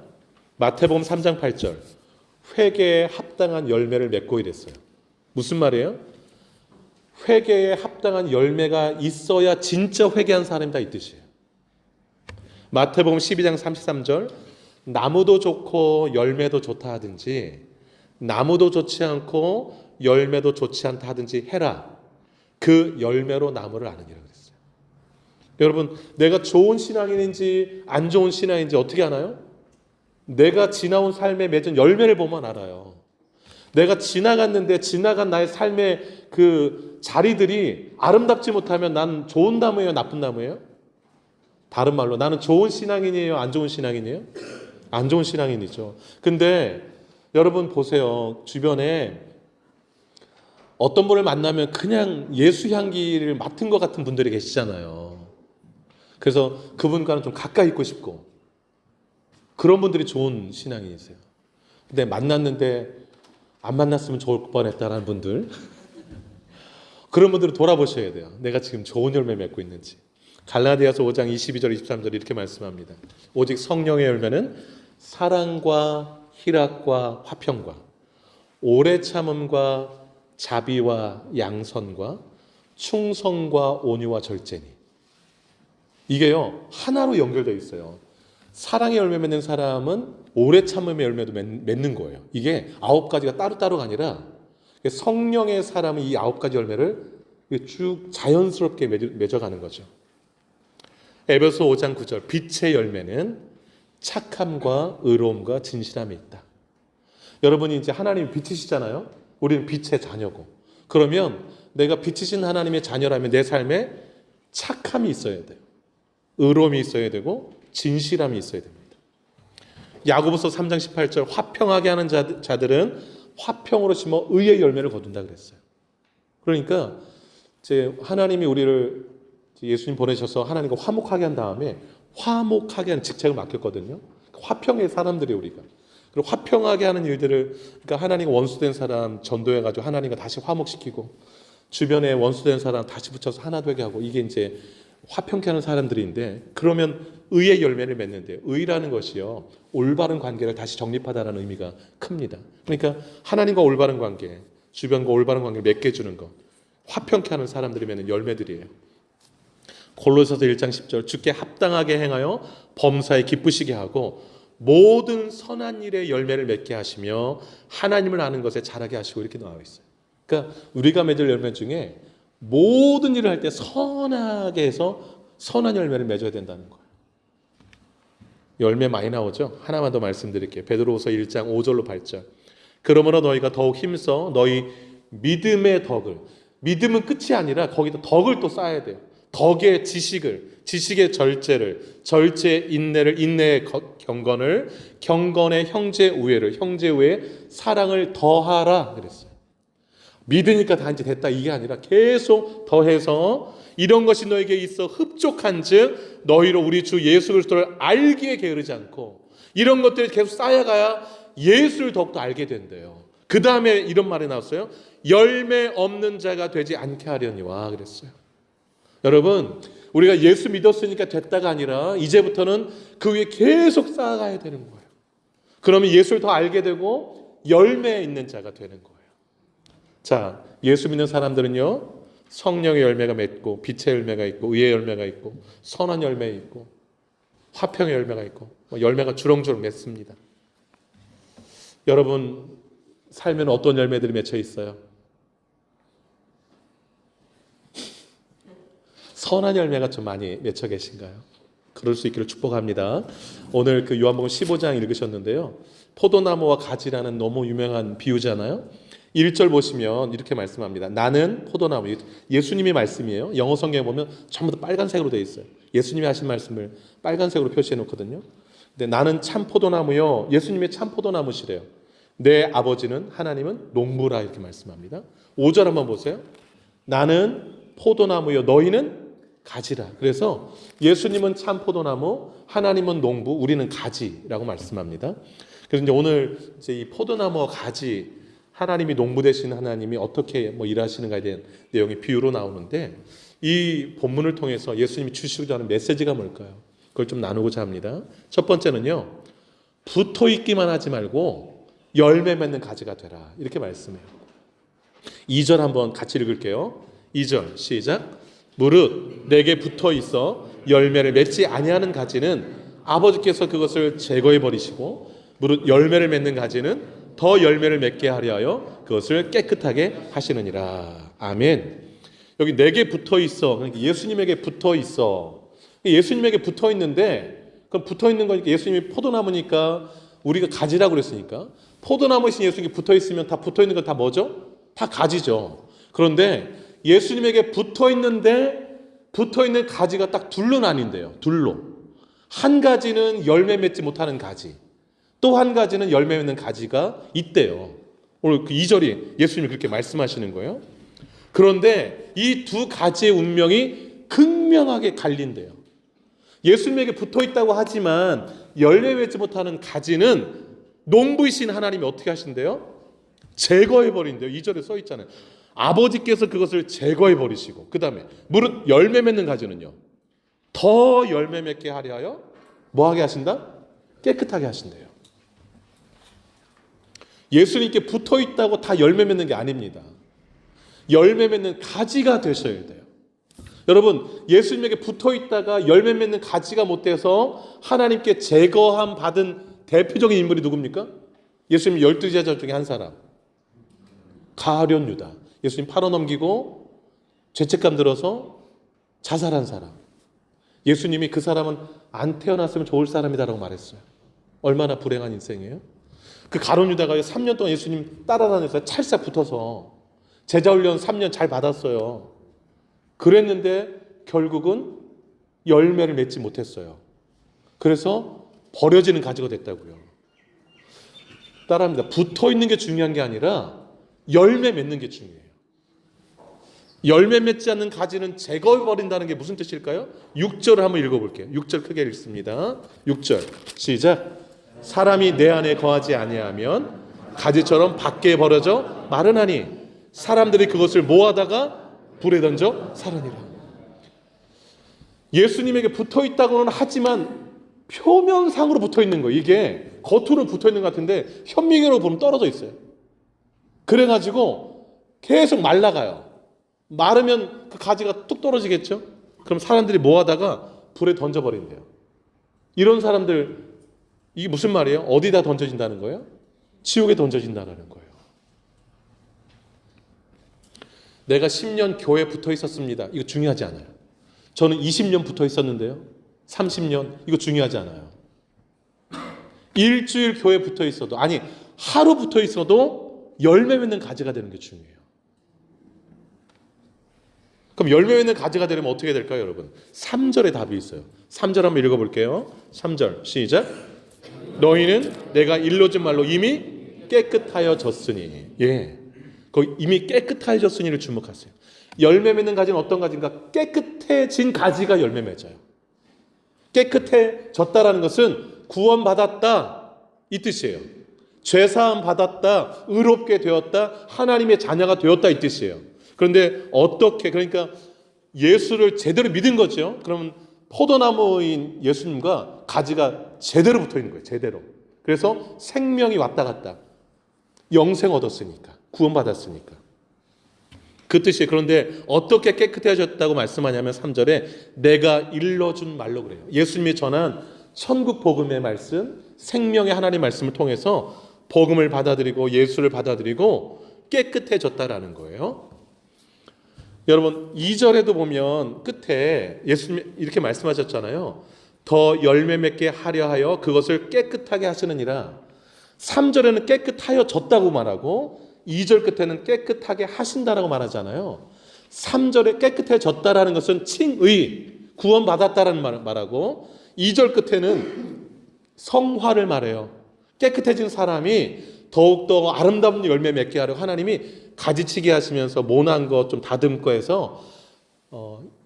마태복음 3장 8절. 회개에 합당한 열매를 맺고 이랬어요. 무슨 말이에요? 회개에 합당한 열매가 있어야 진짜 회개한 사람이다 이 뜻이에요. 마태복음 12장 33절. 나무도 좋고 열매도 좋다 하든지 나무도 좋지 않고 열매도 좋지 않다 하든지 해라. 그 열매로 나무를 아느니라 그랬어요. 여러분, 내가 좋은 신앙인인지 안 좋은 신앙인지 어떻게 아나요? 내가 지나온 삶에 맺은 열매를 보면 알아요. 내가 지나갔는데 지나간 나의 삶의 그 자리들이 아름답지 못하면 난 좋은 나무예요, 나쁜 나무예요? 다른 말로 나는 좋은 신앙인이에요, 안 좋은 신앙인이에요? 안 좋은 신앙인이죠. 근데 여러분 보세요. 주변에 어떤 분을 만나면 그냥 예수 향기를 맡은 것 같은 분들이 계시잖아요. 그래서 그분과는 좀 가까이 있고 싶고 그런 분들이 좋은 신앙인이세요. 근데 만났는데 안 만났으면 좋을 뻔했다라는 분들 그런 분들은 돌아보셔야 돼요. 내가 지금 좋은 열매 맺고 있는지. 갈라디아서 5장 22절 23절 이렇게 말씀합니다. 오직 성령의 열매는 사랑과 희락과 화평과 오래 참음과 자비와 양선과 충성과 온유와 절제니. 이게요 하나로 연결되어 있어요. 사랑의 열매 맺는 사람은 오래 참음의 열매도 맺는 거예요. 이게 9가지가 따로따로가 아니라 성령의 사람은 이 9가지 열매를 쭉 자연스럽게 맺어가는 거죠. 에베소 5장 9절. 빛의 열매는 착함과 의로움과 진실함이 있다. 여러분이 이제 하나님이 빛이시잖아요. 우리는 빛의 자녀고. 그러면 내가 빛이신 하나님의 자녀라면 내 삶에 착함이 있어야 돼요. 의로움이 있어야 되고 진실함이 있어야 됩니다. 야고보서 3장 18절. 화평하게 하는 자들은 화평으로 심어 의의 열매를 거둔다 그랬어요. 그러니까 이제 하나님이 우리를 예수님 보내셔서 하나님과 화목하게 한 다음에 화목하게 하는 직책을 맡겼거든요. 화평의 사람들이 우리가. 그리고 화평하게 하는 일들을 그러니까 하나님과 원수된 사람 전도해가지고 하나님과 다시 화목시키고 주변에 원수된 사람 다시 붙여서 하나 되게 하고 이게 이제 화평케 하는 사람들인데 그러면 의의 열매를 맺는데 의라는 것이요 올바른 관계를 다시 정립하다라는 의미가 큽니다. 그러니까 하나님과 올바른 관계, 주변과 올바른 관계를 맺게 해주는 것, 화평케 하는 사람들이 맺는 열매들이에요. 골로새서 1장 10절. 주께 합당하게 행하여 범사에 기쁘시게 하고 모든 선한 일의 열매를 맺게 하시며 하나님을 아는 것에 자라게 하시고 이렇게 나와 있어요. 그러니까 우리가 맺을 열매 중에 모든 일을 할 때 선하게 해서 선한 열매를 맺어야 된다는 거예요. 열매 많이 나오죠? 하나만 더 말씀드릴게요. 베드로후서 1장 5절로 8절. 그러므로 너희가 더욱 힘써 너희 믿음의 덕을, 믿음은 끝이 아니라 거기다 덕을 또 쌓아야 돼요. 덕의 지식을, 지식의 절제를, 절제의 인내를, 인내의 경건을, 경건의 형제 우애를, 형제 우애의 사랑을 더하라 그랬어요. 믿으니까 다 이제 됐다 이게 아니라 계속 더해서 이런 것이 너에게 있어 흡족한즉 너희로 우리 주 예수 그리스도를 알기에 게으르지 않고 이런 것들이 계속 쌓여가야 예수를 더욱더 알게 된대요. 그 다음에 이런 말이 나왔어요. 열매 없는 자가 되지 않게 하려니와 그랬어요. 여러분 우리가 예수 믿었으니까 됐다가 아니라 이제부터는 그 위에 계속 쌓아가야 되는 거예요. 그러면 예수를 더 알게 되고 열매 있는 자가 되는 거예요. 자, 예수 믿는 사람들은요 성령의 열매가 맺고 빛의 열매가 있고 의의 열매가 있고 선한 열매 있고 화평의 열매가 있고 열매가 주렁주렁 맺습니다. 여러분 삶에는 어떤 열매들이 맺혀 있어요? 선한 열매가 좀 많이 맺혀 계신가요? 그럴 수 있기를 축복합니다. 오늘 그 요한복음 15장 읽으셨는데요. 포도나무와 가지라는 너무 유명한 비유잖아요. 1절 보시면 이렇게 말씀합니다. 나는 포도나무. 예수님의 말씀이에요. 영어 성경에 보면 전부 다 빨간색으로 되어 있어요. 예수님이 하신 말씀을 빨간색으로 표시해 놓거든요. 근데 나는 참 포도나무요. 예수님의 참 포도나무시래요. 내 아버지는 하나님은 농부라 이렇게 말씀합니다. 5절 한번 보세요. 나는 포도나무요. 너희는 가지라. 그래서 예수님은 참 포도나무, 하나님은 농부, 우리는 가지라고 말씀합니다. 그래서 이제 오늘 이제 이 포도나무와 가지, 하나님이 농부 되신 하나님이 어떻게 일하시는가에 대한 내용이 비유로 나오는데 이 본문을 통해서 예수님이 주시고자 하는 메시지가 뭘까요? 그걸 좀 나누고자 합니다. 첫 번째는요, 붙어 있기만 하지 말고 열매 맺는 가지가 되라, 이렇게 말씀해요. 2절 한번 같이 읽을게요. 2절 시작. 무릇 내게 붙어 있어 열매를 맺지 아니하는 가지는 아버지께서 그것을 제거해 버리시고, 무릇 열매를 맺는 가지는 더 열매를 맺게 하려 하여 그것을 깨끗하게 하시느니라. 아멘. 여기 내게 붙어 있어, 그러니까 예수님에게 붙어 있어. 예수님에게 붙어 있는데, 그럼 붙어 있는 거니까 예수님이 포도나무니까 우리가 가지라고 그랬으니까, 포도나무이신 예수님께 붙어 있으면 다 붙어 있는 건 다 뭐죠? 다 가지죠. 그런데 예수님에게 붙어 있는데 붙어 있는 가지가 딱 둘로 나뉜대요. 둘로. 한 가지는 열매 맺지 못하는 가지, 또 한 가지는 열매 맺는 가지가 있대요. 오늘 그 2절이 예수님이 그렇게 말씀하시는 거예요. 그런데 이 두 가지의 운명이 극명하게 갈린대요. 예수님에게 붙어 있다고 하지만 열매 맺지 못하는 가지는 농부이신 하나님이 어떻게 하신대요? 제거해 버린대요. 2절에 써 있잖아요. 아버지께서 그것을 제거해 버리시고, 그 다음에 무릇 열매 맺는 가지는요, 더 열매 맺게 하려 하여 뭐하게 하신다? 깨끗하게 하신대요. 예수님께 붙어 있다고 다 열매 맺는 게 아닙니다. 열매 맺는 가지가 되셔야 돼요. 여러분, 예수님에게 붙어 있다가 열매 맺는 가지가 못 돼서 하나님께 제거함 받은 대표적인 인물이 누굽니까? 예수님 12제자 중에 한 사람, 가룟 유다. 예수님 팔아넘기고 죄책감 들어서 자살한 사람. 예수님이 그 사람은 안 태어났으면 좋을 사람이다라고 말했어요. 얼마나 불행한 인생이에요. 그 가룟 유다가 3년 동안 예수님 따라다녔어요. 찰싹 붙어서 제자훈련 3년 잘 받았어요. 그랬는데 결국은 열매를 맺지 못했어요. 그래서 버려지는 가지가 됐다고요. 따라합니다. 붙어 있는 게 중요한 게 아니라 열매 맺는 게 중요해요. 열매 맺지 않는 가지는 제거해 버린다는 게 무슨 뜻일까요? 6절을 한번 읽어볼게요. 6절 크게 읽습니다. 6절 시작. 사람이 내 안에 거하지 아니하면 가지처럼 밖에 버려져 마르나니 사람들이 그것을 모아다가 불에 던져 살으니라. 예수님에게 붙어 있다고는 하지만 표면상으로 붙어 있는 거예요. 이게 겉으로 붙어 있는 것 같은데 현미경으로 보면 떨어져 있어요. 그래가지고 계속 말라가요. 마르면 그 가지가 뚝 떨어지겠죠. 그럼 사람들이 모아다가 불에 던져버린대요. 이런 사람들, 이게 무슨 말이에요? 어디다 던져진다는 거예요? 지옥에 던져진다는 거예요. 내가 10년 교회에 붙어 있었습니다. 이거 중요하지 않아요. 저는 20년 붙어 있었는데요. 30년, 이거 중요하지 않아요. 일주일 교회에 붙어 있어도, 아니 하루 붙어 있어도 열매 맺는 가지가 되는 게 중요해요. 그럼 열매 맺는 가지가 되려면 어떻게 될까요, 여러분? 3절에 답이 있어요. 3절 한번 읽어볼게요. 3절 시작. 너희는 내가 일러준 말로 이미 깨끗하여졌으니. 예, 거기 이미 깨끗하여졌으니를 주목하세요. 열매 맺는 가지는 어떤 가지인가? 깨끗해진 가지가 열매 맺어요. 깨끗해졌다라는 것은 구원받았다 이 뜻이에요. 죄사함 받았다, 의롭게 되었다, 하나님의 자녀가 되었다 이 뜻이에요. 그런데 어떻게, 그러니까 예수를 제대로 믿은 거죠. 그러면 포도나무인 예수님과 가지가 제대로 붙어 있는 거예요. 제대로. 그래서 생명이 왔다 갔다. 영생 얻었으니까, 구원받았으니까. 그 뜻이에요. 그런데 어떻게 깨끗해졌다고 말씀하냐면 3절에 내가 일러준 말로 그래요. 예수님이 전한 천국 복음의 말씀, 생명의 하나님 말씀을 통해서 복음을 받아들이고 예수를 받아들이고 깨끗해졌다라는 거예요. 여러분 2절에도 보면 끝에 예수님이 이렇게 말씀하셨잖아요. 더 열매 맺게 하려 하여 그것을 깨끗하게 하시느니라. 3절에는 깨끗하여졌다고 말하고 2절 끝에는 깨끗하게 하신다라고 말하잖아요. 3절에 깨끗해졌다라는 것은 칭의, 구원받았다라는 말을 말하고 2절 끝에는 성화를 말해요. 깨끗해진 사람이 더욱더 아름다운 열매 맺게 하려고 하나님이 가지치기 하시면서 모난 것 좀 다듬고 해서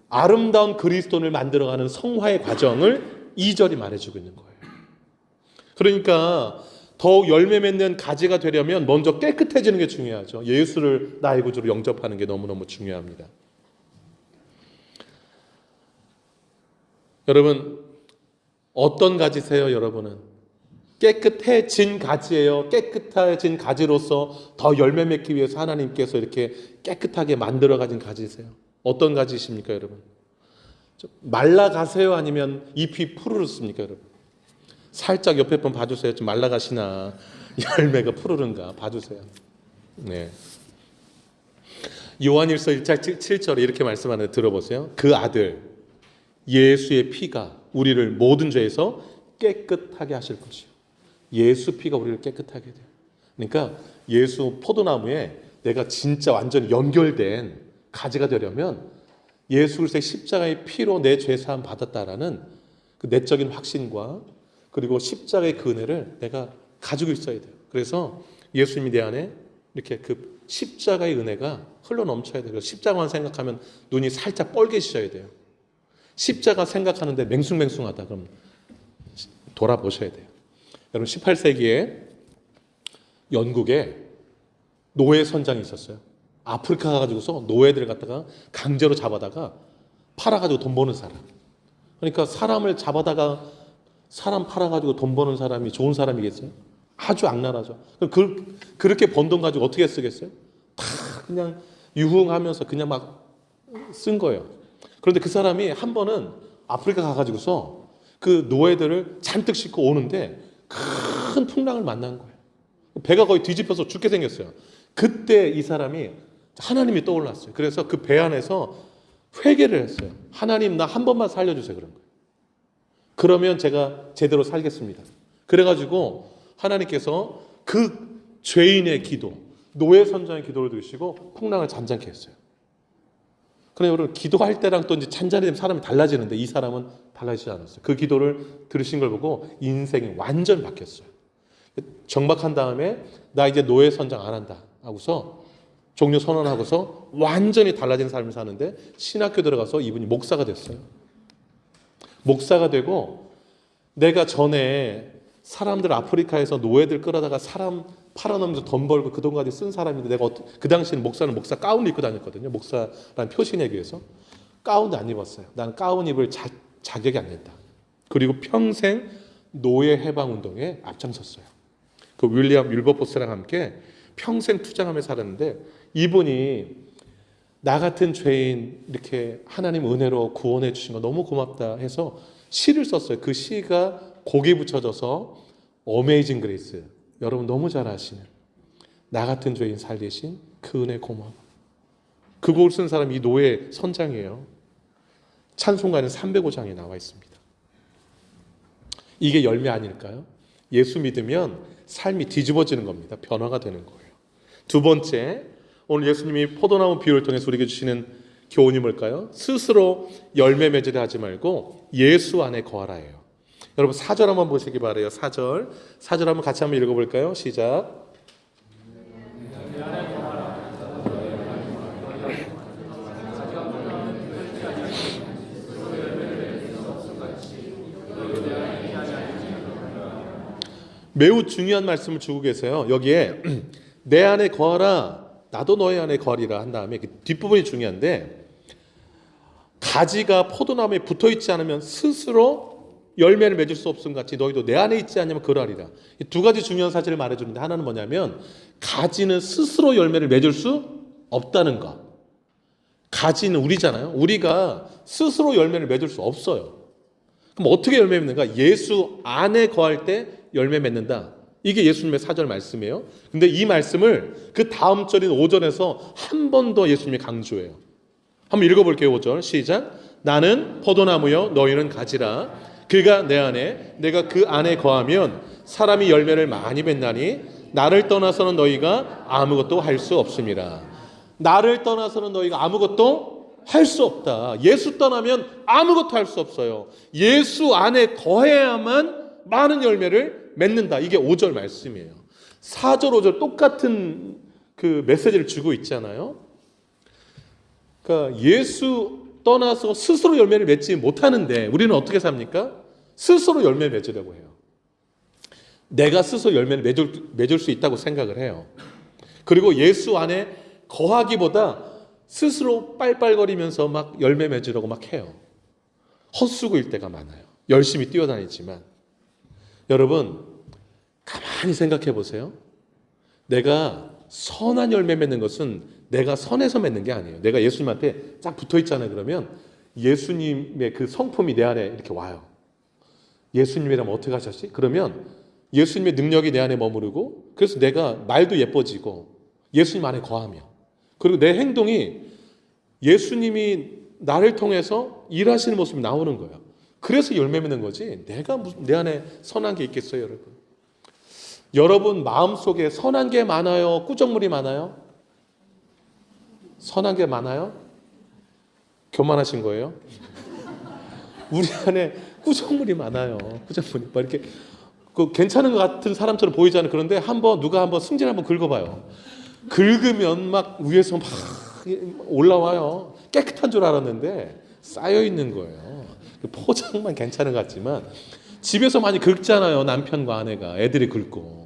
아름다운 그리스도를 만들어가는 성화의 과정을 2절이 말해주고 있는 거예요. 그러니까 더욱 열매 맺는 가지가 되려면 먼저 깨끗해지는 게 중요하죠. 예수를 나의 구주로 영접하는 게 너무너무 중요합니다. 여러분 어떤 가지세요? 여러분은 깨끗해진 가지예요. 깨끗해진 가지로서 더 열매 맺기 위해서 하나님께서 이렇게 깨끗하게 만들어 가진 가지세요. 어떤 가지십니까, 여러분? 말라가세요? 아니면 잎이 푸르르습니까, 여러분? 살짝 옆에 분 봐주세요. 좀 말라가시나 열매가 푸르른가 봐주세요. 네. 요한일서 1장 7절에 이렇게 말씀하는데 들어보세요. 그 아들 예수의 피가 우리를 모든 죄에서 깨끗하게 하실 것이요. 예수 피가 우리를 깨끗하게 돼요. 그러니까 예수 포도나무에 내가 진짜 완전히 연결된 가지가 되려면 예수 그리스도의 십자가의 피로 내 죄 사함 받았다라는 그 내적인 확신과 그리고 십자가의 그 은혜를 내가 가지고 있어야 돼요. 그래서 예수님이 내 안에 이렇게 그 십자가의 은혜가 흘러 넘쳐야 돼요. 십자가만 생각하면 눈이 살짝 뻘개지셔야 돼요. 십자가 생각하는데 맹숭맹숭하다 그럼 돌아보셔야 돼요. 여러분 18세기에 영국에 노예 선장이 있었어요. 아프리카 가가지고서 노예들을 갖다가 강제로 잡아다가 팔아가지고 돈 버는 사람. 그러니까 사람을 잡아다가 사람 팔아가지고 돈 버는 사람이 좋은 사람이겠어요? 아주 악랄하죠. 그렇게 번 돈 가지고 어떻게 쓰겠어요? 다 그냥 유흥하면서 그냥 막 쓴 거예요. 그런데 그 사람이 한 번은 아프리카 가가지고서 그 노예들을 잔뜩 싣고 오는데 큰 풍랑을 만난 거예요. 배가 거의 뒤집혀서 죽게 생겼어요. 그때 이 사람이 하나님이 떠올랐어요. 그래서 그 배 안에서 회개를 했어요. 하나님 나 한 번만 살려주세요. 그런 거예요. 그러면 제가 제대로 살겠습니다. 그래가지고 하나님께서 그 죄인의 기도, 노예 선장의 기도를 들으시고 풍랑을 잔잔케 했어요. 그런데 여러분 기도할 때랑 또 이제 잔잔히 되면 사람이 달라지는데 이 사람은 달라지지 않았어요. 그 기도를 들으신 걸 보고 인생이 완전 바뀌었어요. 정박한 다음에 나 이제 노예 선장 안 한다 하고서 종료 선언하고서 완전히 달라진 삶을 사는데 신학교 들어가서 이분이 목사가 됐어요. 목사가 되고 내가 전에 사람들 아프리카에서 노예들 끌어다가 사람 팔아넘겨서 돈 벌고 그 돈 가지고 쓴 사람인데 내가 그 당시에는 목사는 목사 가운을 입고 다녔거든요. 목사라는 표시 내기 위해서. 가운도 안 입었어요. 난 가운 입을 자격이 안 된다. 그리고 평생 노예 해방 운동에 앞장섰어요. 그 윌리엄 윌버포스랑 함께 평생 투쟁하며 살았는데 이분이 나 같은 죄인 이렇게 하나님 은혜로 구원해 주신 거 너무 고맙다 해서 시를 썼어요. 그 시가 곡에 붙여져서 어메이징 그레이스. 여러분 너무 잘 아시는 나 같은 죄인 살리신 그 은혜 고마워. 그 곡을 쓴 사람이 이 노예 선장이에요. 찬송가는 305장에 나와 있습니다. 이게 열매 아닐까요? 예수 믿으면 삶이 뒤집어지는 겁니다. 변화가 되는 거예요. 두 번째, 오늘 예수님이 포도나무 비유를 통해서 우리에게 주시는 교훈이 뭘까요? 스스로 열매 맺으려 하지 말고 예수 안에 거하라예요. 여러분 4절 한번 보시기 바라요. 4절 한번 같이 한번 읽어볼까요? 시작. 매우 중요한 말씀을 주고 계세요. 여기에 내 안에 거하라 나도 너의 안에 거하리라 한 다음에 그 뒷부분이 중요한데 가지가 포도나무에 붙어있지 않으면 스스로 열매를 맺을 수 없음 같이 너희도 내 안에 있지 않으면 그러하리라. 이 두 가지 중요한 사실을 말해주는데 하나는 뭐냐면 가지는 스스로 열매를 맺을 수 없다는 것. 가지는 우리잖아요. 우리가 스스로 열매를 맺을 수 없어요. 그럼 어떻게 열매 맺는가? 예수 안에 거할 때 열매 맺는다. 이게 예수님의 4절 말씀이에요. 근데 이 말씀을 그 다음 절인 5절에서 한 번 더 예수님이 강조해요. 한번 읽어볼게요. 5절 시작. 나는 포도나무여 너희는 가지라. 그가 내 안에 내가 그 안에 거하면 사람이 열매를 많이 맺나니 나를 떠나서는 너희가 아무것도 할 수 없습니다. 나를 떠나서는 너희가 아무것도 할 수 없다. 예수 떠나면 아무것도 할 수 없어요. 예수 안에 거해야만 많은 열매를 맺는다. 이게 5절 말씀이에요. 4절 5절 똑같은 그 메시지를 주고 있잖아요. 그러니까 예수 떠나서 스스로 열매를 맺지 못하는데 우리는 어떻게 삽니까? 스스로 열매 맺으려고 해요. 내가 스스로 열매를 맺을 수 있다고 생각을 해요. 그리고 예수 안에 거하기보다 스스로 빨빨거리면서 막 열매 맺으려고 막 해요. 헛수고일 때가 많아요. 열심히 뛰어다니지만. 여러분, 가만히 생각해 보세요. 내가 선한 열매 맺는 것은 내가 선해서 맺는 게 아니에요. 내가 예수님한테 쫙 붙어 있잖아요. 그러면 예수님의 그 성품이 내 안에 이렇게 와요. 예수님이라면 어떻게 하셨지? 그러면 예수님의 능력이 내 안에 머무르고, 그래서 내가 말도 예뻐지고 예수님 안에 거하며, 그리고 내 행동이 예수님이 나를 통해서 일하시는 모습이 나오는 거예요. 그래서 열매 맺는 거지, 내가 무슨 내 안에 선한 게 있겠어요, 여러분? 여러분 마음속에 선한 게 많아요? 꾸정물이 많아요? 선한 게 많아요? 교만하신 거예요? 우리 안에 꾸정물이 많아요. 꾸정물이 막 이렇게 괜찮은 것 같은 사람처럼 보이잖아요. 그런데 누가 한번 승질 한번 긁어봐요. 긁으면 막 위에서 막 올라와요. 깨끗한 줄 알았는데 쌓여 있는 거예요. 포장만 괜찮은 것 같지만 집에서 많이 긁잖아요. 남편과 아내가 애들이 긁고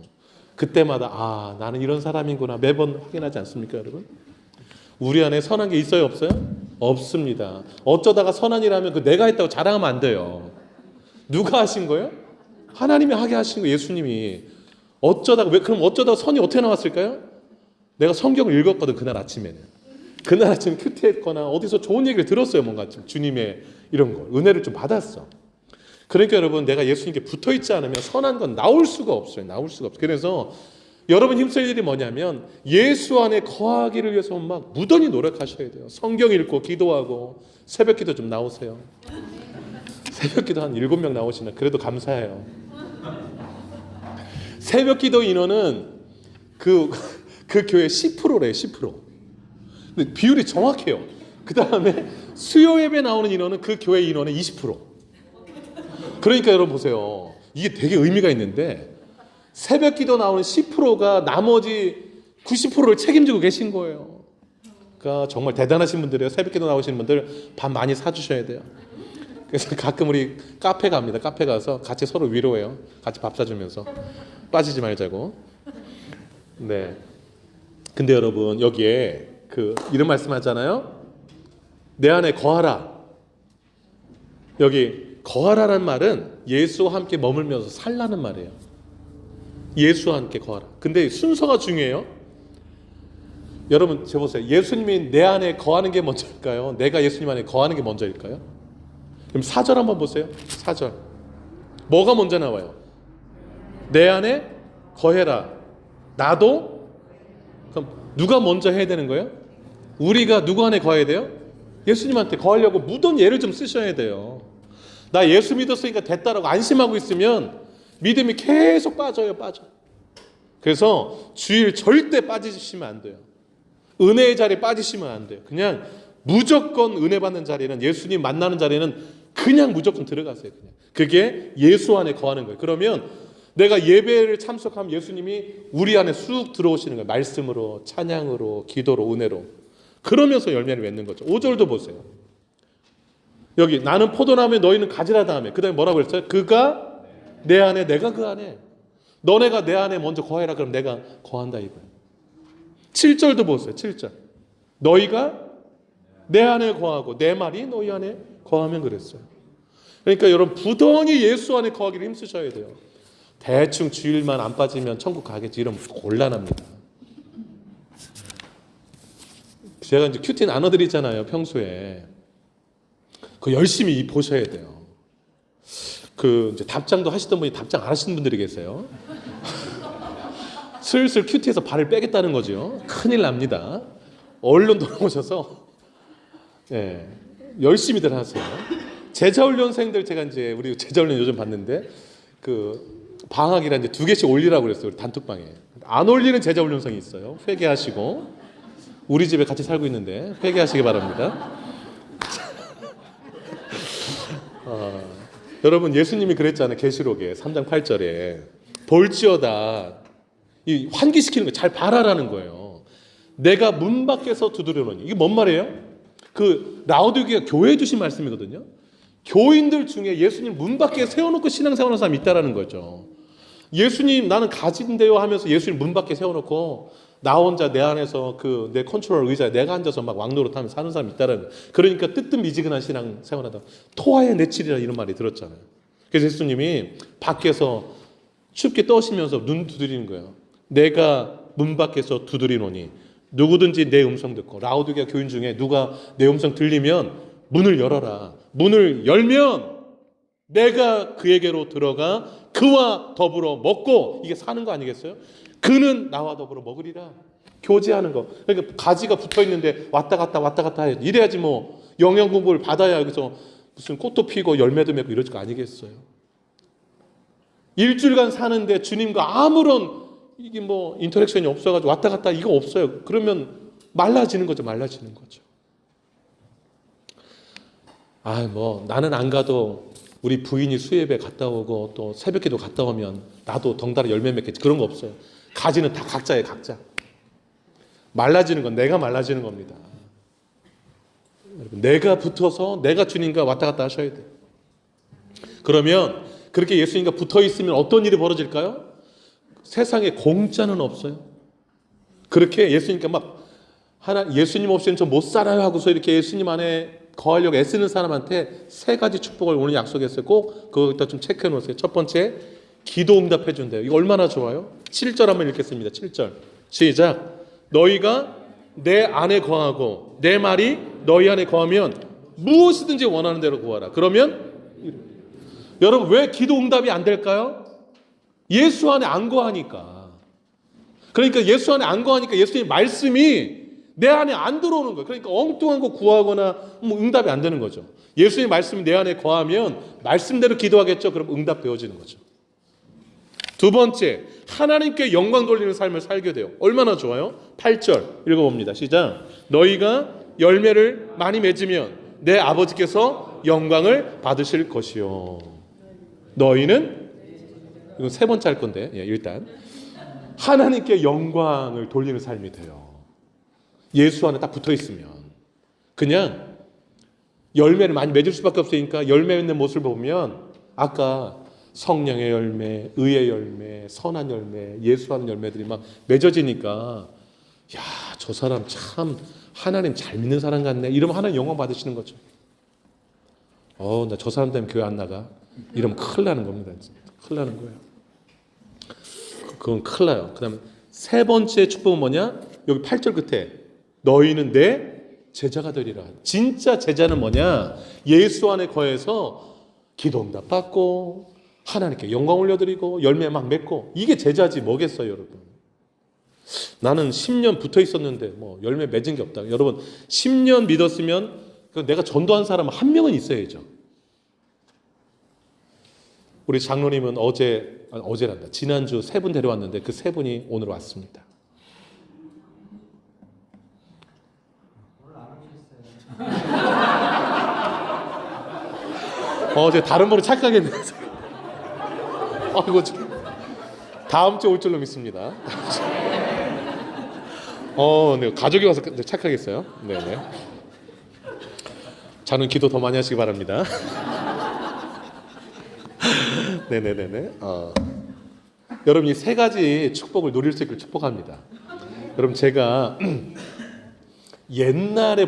그때마다 나는 이런 사람이구나 매번 확인하지 않습니까, 여러분? 우리 안에 선한 게 있어요, 없어요? 없습니다. 어쩌다가 선한 일하면 그 내가 했다고 자랑하면 안 돼요. 누가 하신 거예요? 하나님이 하게 하신 거예요, 예수님이. 그럼 어쩌다가 선이 어떻게 나왔을까요? 내가 성경을 읽었거든, 그날 아침에는. 그날 아침 큐티했거나 어디서 좋은 얘기를 들었어요, 뭔가 주님의 이런 거 은혜를 좀 받았어. 그러니까 여러분, 내가 예수님께 붙어 있지 않으면 선한 건 나올 수가 없어요. 나올 수가 없어요. 그래서 여러분 힘쓸 일이 뭐냐면 예수 안에 거하기를 위해서 막 무던히 노력하셔야 돼요. 성경 읽고 기도하고 새벽기도 좀 나오세요. 새벽기도 한 7명 나오시면 그래도 감사해요. 새벽기도 인원은 그 교회 10%래요. 10%. 근데 비율이 정확해요. 그 다음에 수요 예배 나오는 인원은 그 교회 인원의 20%. 그러니까 여러분 보세요. 이게 되게 의미가 있는데 새벽기도 나오는 10%가 나머지 90%를 책임지고 계신 거예요. 그러니까 정말 대단하신 분들이에요. 새벽기도 나오시는 분들 밥 많이 사주셔야 돼요. 그래서 가끔 우리 카페 갑니다. 카페 가서 같이 서로 위로해요. 같이 밥 사주면서 빠지지 말자고. 네. 근데 여러분 여기에 이런 말씀하잖아요. 내 안에 거하라. 여기 거하라는 말은 예수와 함께 머물면서 살라는 말이에요. 예수와 함께 거하라. 근데 순서가 중요해요. 여러분 보세요. 예수님이 내 안에 거하는 게 먼저일까요? 내가 예수님 안에 거하는 게 먼저일까요? 그럼 4절 한번 보세요. 4절. 뭐가 먼저 나와요? 내 안에 거해라. 나도? 그럼 누가 먼저 해야 되는 거예요? 우리가 누구 안에 거해야 돼요? 예수님한테 거하려고 무던 예를 좀 쓰셔야 돼요. 나 예수 믿었으니까 됐다라고 안심하고 있으면 믿음이 계속 빠져요. 그래서 주일 절대 빠지시면 안 돼요. 은혜의 자리에 빠지시면 안 돼요. 그냥 무조건 은혜 받는 자리는, 예수님 만나는 자리는 그냥 무조건 들어가세요. 그냥. 그게 예수 안에 거하는 거예요. 그러면 내가 예배를 참석하면 예수님이 우리 안에 쑥 들어오시는 거예요. 말씀으로, 찬양으로, 기도로, 은혜로. 그러면서 열매를 맺는 거죠. 5절도 보세요. 여기 나는 포도나무에 너희는 가지라 다음에 그 다음에 뭐라고 그랬어요? 그가 내 안에 내가 그 안에. 너네가 내 안에 먼저 거해라. 그럼 내가 거한다 이거예요. 7절도 보세요. 7절. 너희가 내 안에 거하고 내 말이 너희 안에 거하면 그랬어요. 그러니까 여러분 부단히 예수 안에 거하기를 힘쓰셔야 돼요. 대충 주일만 안 빠지면 천국 가겠지 이러면 곤란합니다. 제가 이제 큐티 나눠드리잖아요. 평소에. 그 열심히 보셔야 돼요. 이제 답장도 하시던 분이 답장 안 하시는 분들이 계세요. 슬슬 큐티에서 발을 빼겠다는 거죠. 큰일 납니다. 얼른 돌아오셔서 열심히들 하세요. 제자훈련생들 제가 이제 우리 제자훈련 요즘 봤는데 방학이라 이제 2개씩 올리라고 그랬어요. 우리 단톡방에. 안 올리는 제자훈련생이 있어요. 회개하시고 우리 집에 같이 살고 있는데 회개하시기 바랍니다. 여러분 예수님이 그랬잖아요. 계시록에 3장 8절에 볼지어다 이 환기시키는 거 잘 봐라라는 거예요. 내가 문 밖에서 두드려노니. 이게 뭔 말이에요? 라오디게가 교회에 주신 말씀이거든요. 교인들 중에 예수님 문 밖에 세워놓고 신앙생활하는 사람이 있다라는 거죠. 예수님 나는 가진대요 하면서 예수님 문 밖에 세워놓고 나 혼자 내 안에서 그 내 컨트롤 의자에 내가 앉아서 막 왕노릇하면서 사는 사람이 있다는 거예요. 그러니까 뜨뜻미지근한 신앙 생활하다 토하의 내칠이라 이런 말이 들었잖아요. 그래서 예수님이 밖에서 춥게 떠시면서 눈 두드리는 거예요. 내가 문 밖에서 두드리노니 누구든지 내 음성 듣고, 라오디게아 교인 중에 누가 내 음성 들리면 문을 열어라. 문을 열면 내가 그에게로 들어가 그와 더불어 먹고, 이게 사는 거 아니겠어요? 그는 나와 더불어 먹으리라. 교제하는 거. 그러니까 가지가 붙어 있는데 왔다 갔다 해. 이래야지 뭐 영양 공부를 받아야 여기서 무슨 꽃도 피고 열매도 맺고 이럴 거 아니겠어요? 일주일간 사는데 주님과 아무런 이게 뭐 인터랙션이 없어가지고 왔다 갔다 이거 없어요. 그러면 말라지는 거죠. 뭐 나는 안 가도 우리 부인이 수예배 갔다 오고 또 새벽기도 갔다 오면 나도 덩달아 열매 맺겠지. 그런 거 없어요. 가지는 다 각자예요. 각자. 말라지는 건 내가 말라지는 겁니다. 내가 붙어서 내가 주님과 왔다 갔다 하셔야 돼요. 그러면 그렇게 예수님과 붙어 있으면 어떤 일이 벌어질까요? 세상에 공짜는 없어요. 그렇게 예수님과 막 예수님 없이는 저 못 살아요 하고서 이렇게 예수님 안에 거하려고 애쓰는 사람한테 세 가지 축복을 오늘 약속했어요. 꼭 그거 좀 체크해 놓으세요. 첫 번째, 기도 응답해 준대요. 이거 얼마나 좋아요? 7절 한번 읽겠습니다. 7절 시작. 너희가 내 안에 거하고 내 말이 너희 안에 거하면 무엇이든지 원하는 대로 구하라. 그러면 여러분 왜 기도 응답이 안 될까요? 예수 안에 안 거하니까. 그러니까 예수 안에 안 거하니까 예수님의 말씀이 내 안에 안 들어오는 거예요. 그러니까 엉뚱한 거 구하거나 뭐 응답이 안 되는 거죠. 예수님의 말씀이 내 안에 거하면 말씀대로 기도하겠죠. 그럼 응답 되어지는 거죠. 두 번째, 하나님께 영광 돌리는 삶을 살게 돼요. 얼마나 좋아요? 8절 읽어봅니다. 시작. 너희가 열매를 많이 맺으면 내 아버지께서 영광을 받으실 것이요. 너희는, 이건 세 번째 할 건데, 일단 하나님께 영광을 돌리는 삶이 돼요. 예수 안에 딱 붙어 있으면 그냥 열매를 많이 맺을 수밖에 없으니까 열매 맺는 모습을 보면 아까 성령의 열매, 의의 열매, 선한 열매, 예수하는 열매들이 막 맺어지니까 야, 저 사람 참 하나님 잘 믿는 사람 같네. 이러면 하나님 영광 받으시는 거죠. 나 저 사람 때문에 교회 안 나가. 이러면 큰일 나는 겁니다. 큰일 나는 거예요. 그건 큰일 나요. 그 다음에 세 번째 축복은 뭐냐? 여기 8절 끝에 너희는 내 제자가 되리라. 진짜 제자는 뭐냐? 예수 안에 거해서 기도 응답 받고 하나님께 영광 올려드리고 열매 막 맺고, 이게 제자지 뭐겠어요, 여러분? 나는 10년 붙어 있었는데 뭐 열매 맺은 게 없다. 여러분 10년 믿었으면 내가 전도한 사람 한 명은 있어야죠. 우리 장로님은 어제란다. 지난주 세 분 데려왔는데 그 세 분이 오늘 왔습니다. 제가 다른 분을 착각했네. 이거 다음 주에 올 줄로 믿습니다. 네, 가족이 와서 착각했어요. 네네. 저는 기도 더 많이 하시기 바랍니다. 네네네네. 여러분 이 세 가지 축복을 누릴 수 있기를 축복합니다. 여러분 제가 옛날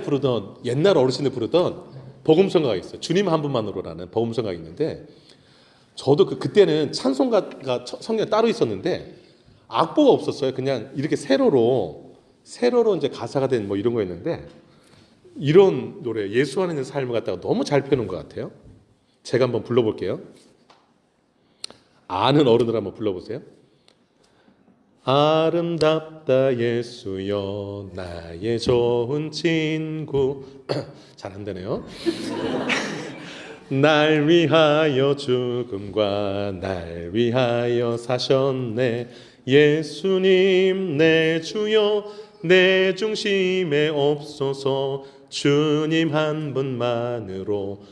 어르신들 부르던 복음성가가 있어요. 주님 한 분만으로라는 복음성가가 있는데, 저도 그때는 찬송가가 성경에 따로 있었는데 악보가 없었어요. 그냥 이렇게 세로로 이제 가사가 된 뭐 이런 거였는데, 이런 노래 예수 안에 있는 삶을 갖다가 너무 잘 펴놓은 것 같아요. 제가 한번 불러볼게요. 아는 어른들 한번 불러보세요. 아름답다 예수여 나의 좋은 친구. 잘 안 되네요. 날 위하여 죽음과 날 위하여 사셨네. 예수님 내 주여 내 중심에 없소서. 주님 한 분만으로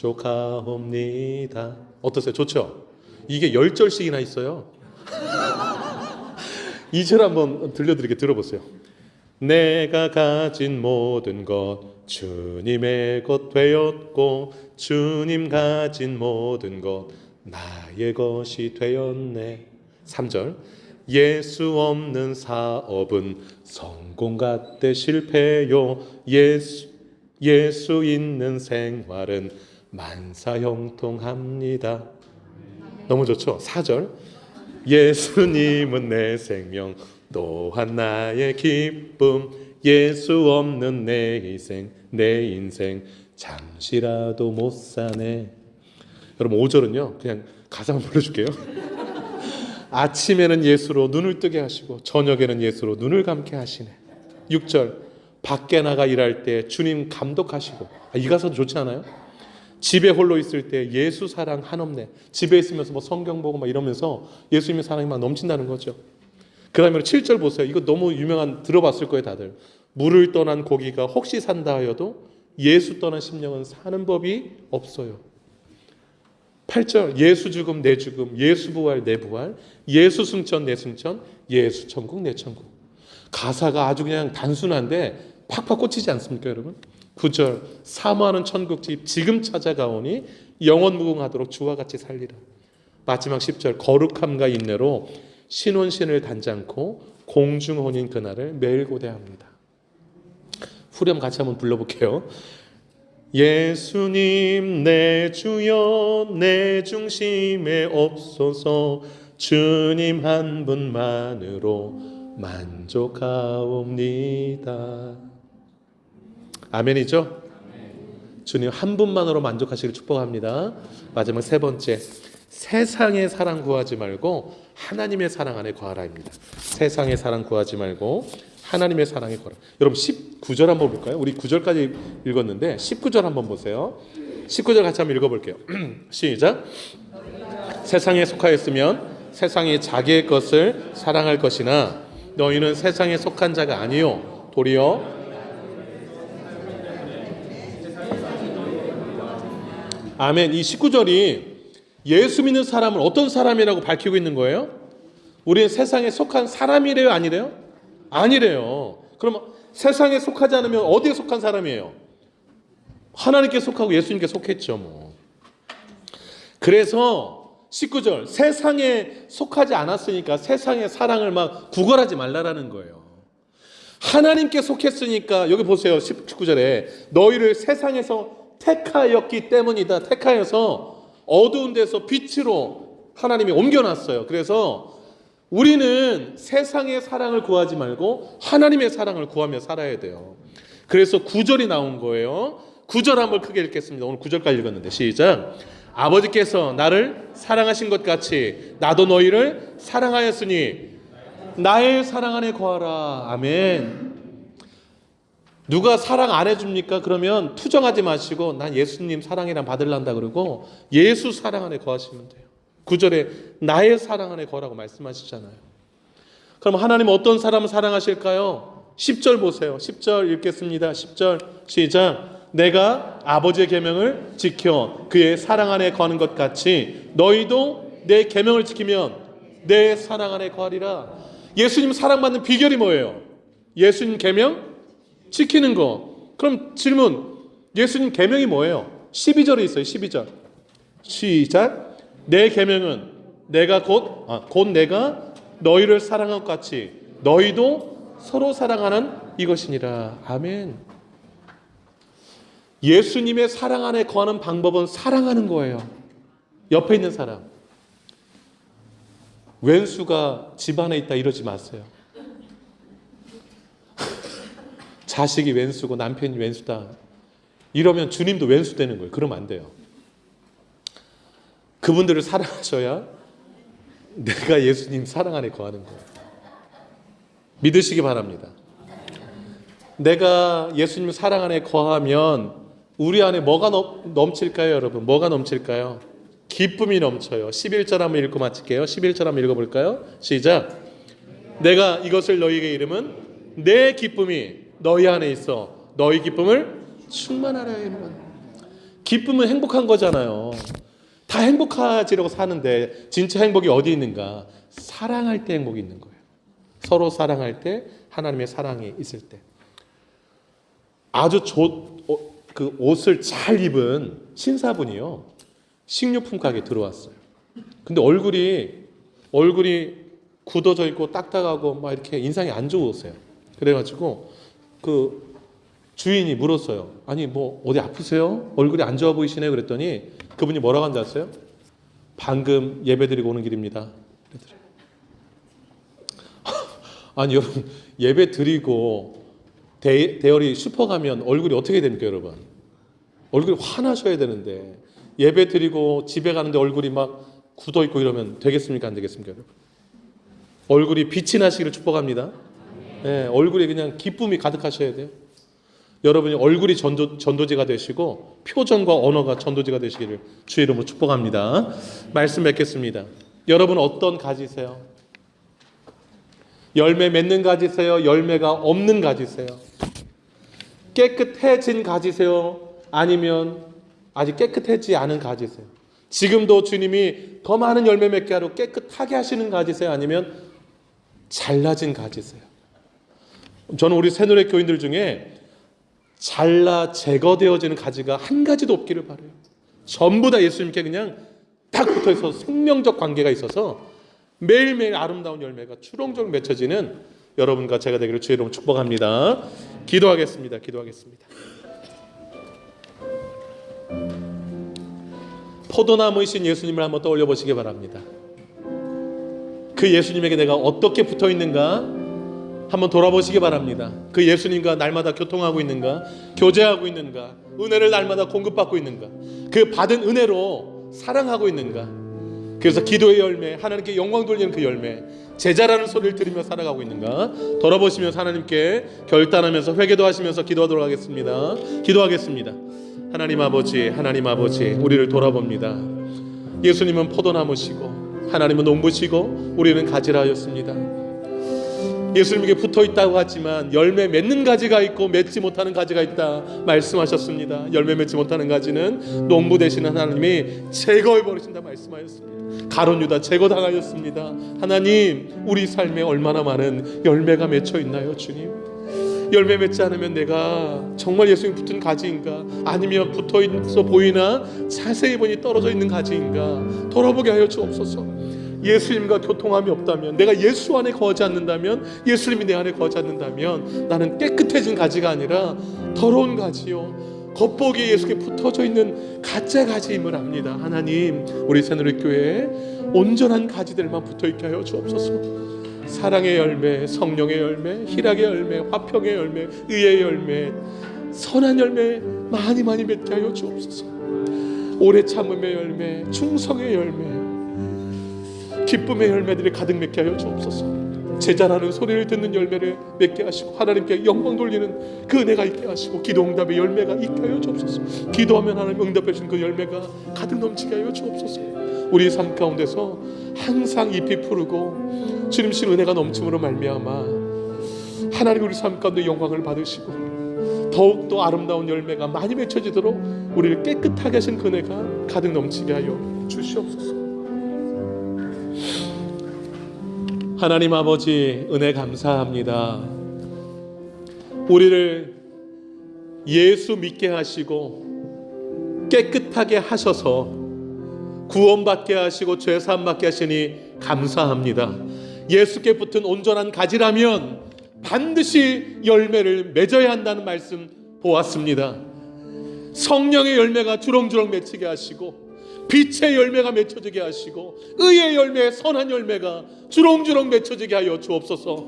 만족하옵니다. 어떠세요? 좋죠? 이게 10절씩이나 있어요. 2절 한번 들어보세요. 내가 가진 모든 것 주님의 것 되었고 주님 가진 모든 것 나의 것이 되었네. 3절 예수 없는 사업은 성공 같대 실패요. 예수 있는 생활은 만사형통합니다. 너무 좋죠? 4절. 예수님은 내 생명 또한 나의 기쁨. 예수 없는 내 인생 잠시라도 못 사네. 여러분 5절은요 그냥 가사만 불러줄게요. 아침에는 예수로 눈을 뜨게 하시고 저녁에는 예수로 눈을 감게 하시네. 6절. 밖에 나가 일할 때 주님 감독하시고. 이 가사도 좋지 않아요? 집에 홀로 있을 때 예수 사랑 한없네. 집에 있으면서 뭐 성경 보고 막 이러면서 예수님의 사랑이 막 넘친다는 거죠. 그 다음에 7절 보세요. 이거 너무 유명한, 들어봤을 거예요 다들. 물을 떠난 고기가 혹시 산다 하여도 예수 떠난 심령은 사는 법이 없어요. 8절. 예수 죽음 내 죽음, 예수 부활 내 부활, 예수 승천 내 승천, 예수 천국 내 천국. 가사가 아주 그냥 단순한데 팍팍 꽂히지 않습니까 여러분? 9절. 사모하는 천국집 지금 찾아가오니 영원 무궁하도록 주와 같이 살리라. 마지막 10절. 거룩함과 인내로 신혼신을 단장코 공중혼인 그날을 매일 고대합니다. 후렴 같이 한번 불러볼게요. 예수님 내 주여 내 중심에 없소서. 주님 한 분만으로 만족하옵니다. 아멘이죠? 주님 한 분만으로 만족하시길 축복합니다. 마지막 세 번째. 세상의 사랑 구하지 말고 하나님의 사랑 안에 거하라입니다. 세상의 사랑 구하지 말고 하나님의 사랑에 거하라. 여러분 19절 한번 볼까요? 우리 9절까지 읽었는데 19절 한번 보세요. 19절 같이 한번 읽어볼게요. 시작. 세상에 속하였으면 세상이 자기의 것을 사랑할 것이나 너희는 세상에 속한 자가 아니요 도리어 아멘. 이 19절이 예수 믿는 사람을 어떤 사람이라고 밝히고 있는 거예요? 우리는 세상에 속한 사람이래요? 아니래요? 아니래요. 그럼 세상에 속하지 않으면 어디에 속한 사람이에요? 하나님께 속하고 예수님께 속했죠 뭐. 그래서 19절. 세상에 속하지 않았으니까 세상의 사랑을 막 구걸하지 말라라는 거예요. 하나님께 속했으니까 여기 보세요. 19절에 너희를 세상에서 택하였기 때문이다. 택하여서 어두운 데서 빛으로 하나님이 옮겨놨어요. 그래서 우리는 세상의 사랑을 구하지 말고 하나님의 사랑을 구하며 살아야 돼요. 그래서 9절이 나온 거예요. 9절 한번 크게 읽겠습니다. 오늘 9절까지 읽었는데 시작. 아버지께서 나를 사랑하신 것 같이 나도 너희를 사랑하였으니 나의 사랑 안에 거하라. 아멘. 누가 사랑 안 해줍니까? 그러면 투정하지 마시고 난 예수님 사랑이랑 받을란다 그러고 예수 사랑 안에 거하시면 돼요. 9절에 나의 사랑 안에 거라고 말씀하시잖아요. 그럼 하나님 어떤 사람을 사랑하실까요? 10절 보세요. 10절 읽겠습니다. 10절 시작. 내가 아버지의 계명을 지켜 그의 사랑 안에 거하는 것 같이 너희도 내 계명을 지키면 내 사랑 안에 거하리라. 예수님 사랑받는 비결이 뭐예요? 예수님 계명 지키는 거. 그럼 질문. 예수님 계명이 뭐예요? 12절에 있어요. 12절. 시작. 내 계명은 내가 곧 내가 너희를 사랑한 것 같이 너희도 서로 사랑하는 이것이니라. 아멘. 예수님의 사랑 안에 거하는 방법은 사랑하는 거예요. 옆에 있는 사람. 왼수가 집안에 있다 이러지 마세요. 자식이 왼수고 남편이 왼수다. 이러면 주님도 왼수 되는 거예요. 그러면 안 돼요. 그분들을 사랑하셔야 내가 예수님 사랑 안에 거하는 거예요. 믿으시기 바랍니다. 내가 예수님 사랑 안에 거하면 우리 안에 뭐가 넘칠까요, 여러분? 뭐가 넘칠까요? 기쁨이 넘쳐요. 11절 한번 읽고 마칠게요. 11절 한번 읽어볼까요? 시작. 내가 이것을 너희에게 이름은 내 기쁨이 너희 안에 있어 너희 기쁨을 충만하라. 기쁨은 행복한 거잖아요. 다 행복하지라고 사는데 진짜 행복이 어디 있는가? 사랑할 때 행복이 있는 거예요. 서로 사랑할 때, 하나님의 사랑이 있을 때. 아주 그 옷을 잘 입은 신사분이요 식료품 가게에 들어왔어요. 근데 얼굴이 굳어져 있고 딱딱하고 막 이렇게 인상이 안 좋으세요. 그래가지고 그 주인이 물었어요. 아니 뭐 어디 아프세요? 얼굴이 안 좋아 보이시네요. 그랬더니 그분이 뭐라고 한지 아세요? 방금 예배드리고 오는 길입니다. 그러더래요. 아니 여러분, 예배 드리고 대열이 슈퍼 가면 얼굴이 어떻게 됩니까 여러분? 얼굴이 환하셔야 되는데 예배 드리고 집에 가는데 얼굴이 막 굳어 있고 이러면 되겠습니까 안 되겠습니까 여러분? 얼굴이 빛이 나시기를 축복합니다. 네, 얼굴에 그냥 기쁨이 가득하셔야 돼요. 여러분이 얼굴이 전도지가 되시고 표정과 언어가 전도지가 되시기를 주의 이름으로 축복합니다. 말씀 맺겠습니다. 여러분 어떤 가지세요? 열매 맺는 가지세요? 열매가 없는 가지세요? 깨끗해진 가지세요? 아니면 아직 깨끗해지지 않은 가지세요? 지금도 주님이 더 많은 열매 맺게 하러 깨끗하게 하시는 가지세요? 아니면 잘라진 가지세요? 저는 우리 새노래 교인들 중에 잘라 제거되어지는 가지가 한 가지도 없기를 바라요. 전부 다 예수님께 그냥 딱 붙어있어 생명적 관계가 있어서 매일매일 아름다운 열매가 주렁주렁 맺혀지는 여러분과 제가 되기를 주의 이름으로 축복합니다. 기도하겠습니다. 포도나무이신 예수님을 한번 떠올려 보시기 바랍니다. 그 예수님에게 내가 어떻게 붙어 있는가 한번 돌아보시기 바랍니다. 그 예수님과 날마다 교통하고 있는가, 교제하고 있는가, 은혜를 날마다 공급받고 있는가, 그 받은 은혜로 사랑하고 있는가. 그래서 기도의 열매, 하나님께 영광 돌리는 그 열매, 제자라는 소리를 들으며 살아가고 있는가 돌아보시면서 하나님께 결단하면서 회개도 하시면서 기도하도록 하겠습니다. 기도하겠습니다. 하나님 아버지, 우리를 돌아봅니다. 예수님은 포도나무시고 하나님은 농부시고 우리는 가지라 하였습니다. 예수님에게 붙어 있다고 하지만 열매 맺는 가지가 있고 맺지 못하는 가지가 있다 말씀하셨습니다. 열매 맺지 못하는 가지는 농부 되시는 하나님이 제거해 버리신다 말씀하셨습니다. 가룟 유다 제거당하였습니다. 하나님, 우리 삶에 얼마나 많은 열매가 맺혀 있나요 주님? 열매 맺지 않으면 내가 정말 예수님 붙은 가지인가, 아니면 붙어 있어 보이나 자세히 보니 떨어져 있는 가지인가 돌아보게 하여 주옵소서. 예수님과 교통함이 없다면, 내가 예수 안에 거하지 않는다면, 예수님이 내 안에 거하지 않는다면 나는 깨끗해진 가지가 아니라 더러운 가지요, 겉보기에 예수께 붙어져 있는 가짜 가지임을 압니다. 하나님, 우리 새누리 교회에 온전한 가지들만 붙어있게 하여 주옵소서. 사랑의 열매, 성령의 열매, 희락의 열매, 화평의 열매, 의의 열매, 선한 열매 많이 맺게 하여 주옵소서. 오래 참음의 열매, 충성의 열매, 기쁨의 열매들이 가득 맺게 하여 주옵소서. 제자라는 소리를 듣는 열매를 맺게 하시고 하나님께 영광 돌리는 그 은혜가 있게 하시고 기도 응답의 열매가 있게 하여 주옵소서. 기도하면 하나님 응답해 주신 그 열매가 가득 넘치게 하여 주옵소서. 우리 삶 가운데서 항상 잎이 푸르고 주님신 은혜가 넘침으로 말미암아 하나님 우리 삶 가운데 영광을 받으시고 더욱더 아름다운 열매가 많이 맺혀지도록 우리를 깨끗하게 하신 그 은혜가 가득 넘치게 하여 주시옵소서. 하나님 아버지, 은혜 감사합니다. 우리를 예수 믿게 하시고 깨끗하게 하셔서 구원받게 하시고 죄사함 받게 하시니 감사합니다. 예수께 붙은 온전한 가지라면 반드시 열매를 맺어야 한다는 말씀 보았습니다. 성령의 열매가 주렁주렁 맺히게 하시고 빛의 열매가 맺혀지게 하시고 의의 열매, 선한 열매가 주렁주렁 맺혀지게 하여 주옵소서.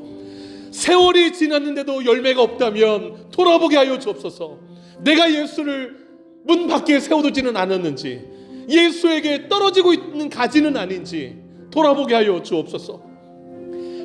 세월이 지났는데도 열매가 없다면 돌아보게 하여 주옵소서. 내가 예수를 문 밖에 세워두지는 않았는지, 예수에게 떨어지고 있는 가지는 아닌지 돌아보게 하여 주옵소서.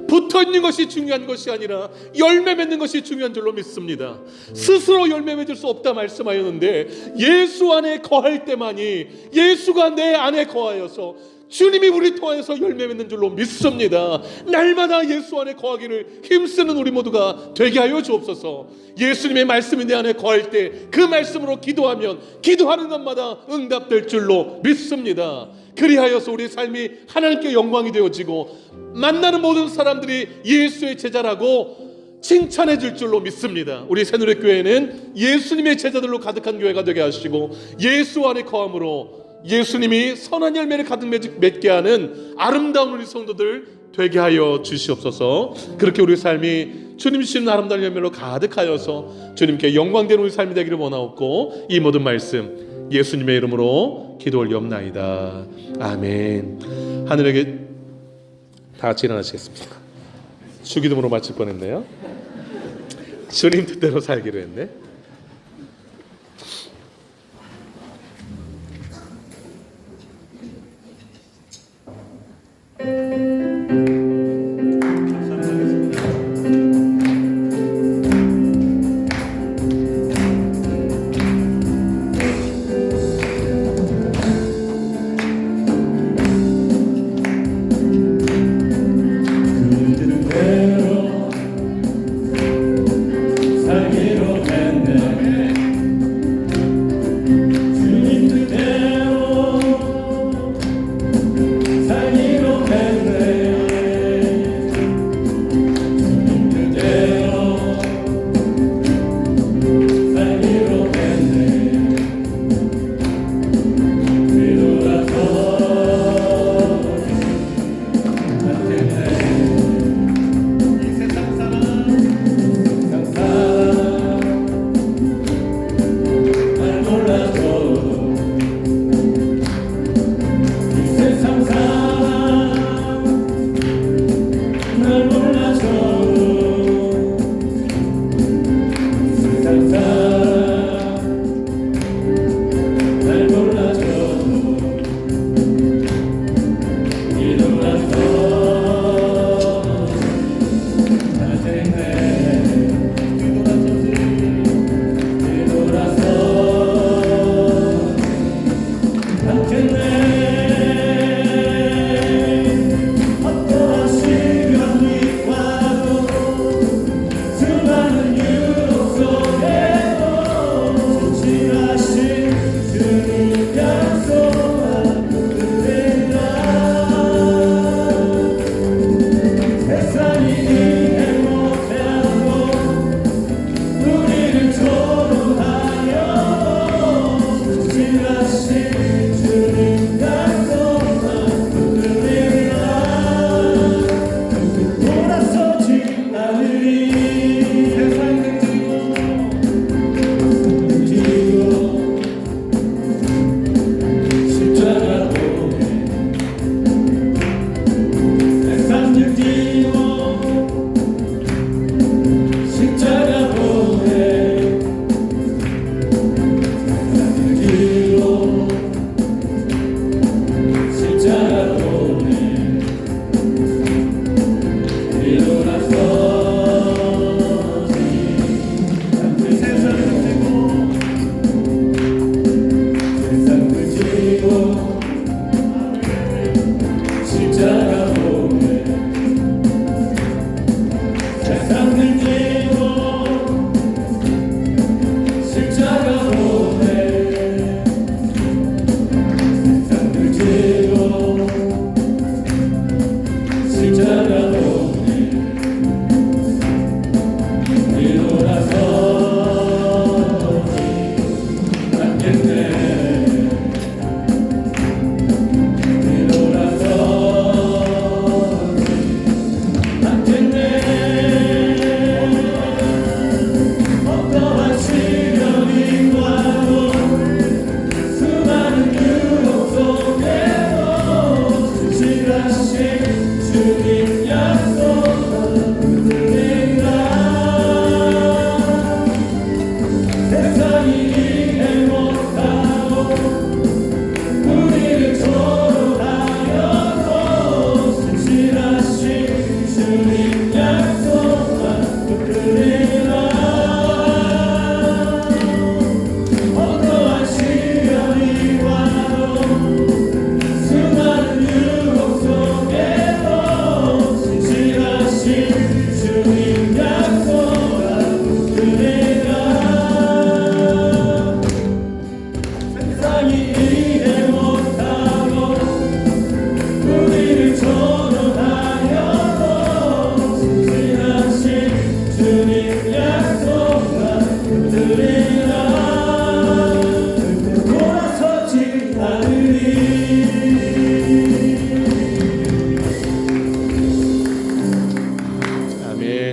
붙어있는 것이 중요한 것이 아니라 열매 맺는 것이 중요한 줄로 믿습니다. 스스로 열매 맺을 수 없다 말씀하였는데 예수 안에 거할 때만이, 예수가 내 안에 거하여서 주님이 우리 통하여서 열매 맺는 줄로 믿습니다. 날마다 예수 안에 거하기를 힘쓰는 우리 모두가 되게 하여 주옵소서. 예수님의 말씀이 내 안에 거할 때 그 말씀으로 기도하면 기도하는 것마다 응답될 줄로 믿습니다. 그리하여서 우리 삶이 하나님께 영광이 되어지고 만나는 모든 사람들이 예수의 제자라고 칭찬해 줄 줄로 믿습니다. 우리 새누리교회는 예수님의 제자들로 가득한 교회가 되게 하시고 예수 안에 거함으로 예수님이 선한 열매를 가득 맺게 하는 아름다운 우리 성도들 되게 하여 주시옵소서. 그렇게 우리 삶이 주님 주시는 아름다운 열매로 가득하여서 주님께 영광되는 우리 삶이 되기를 원하옵고, 이 모든 말씀 예수님의 이름으로 기도 올리옵나이다. 아멘. 하늘에게 다 같이 일어나시겠습니다. 주기도문으로 마칠 뻔했네요. 주님 뜻대로 살기로 했네. 그대로 살기로 한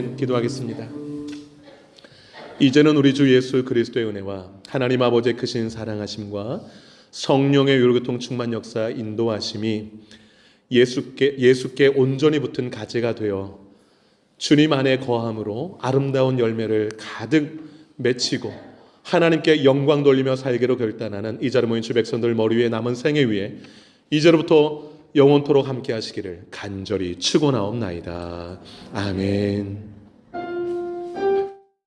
아멘. 기도하겠습니다. 이제는 우리 주 예수 그리스도의 은혜와 하나님 아버지의 크신 사랑하심과 성령의 요로교통 충만 역사 인도하심이 예수께 온전히 붙은 가지가 되어 주님 안에 거함으로 아름다운 열매를 가득 맺히고 하나님께 영광 돌리며 살기로 결단하는 이 자리 모인 주 백성들 머리 위에 남은 생애 위에 이제로부터 영원토록 함께 하시기를 간절히 축원하옵나이다. 아멘.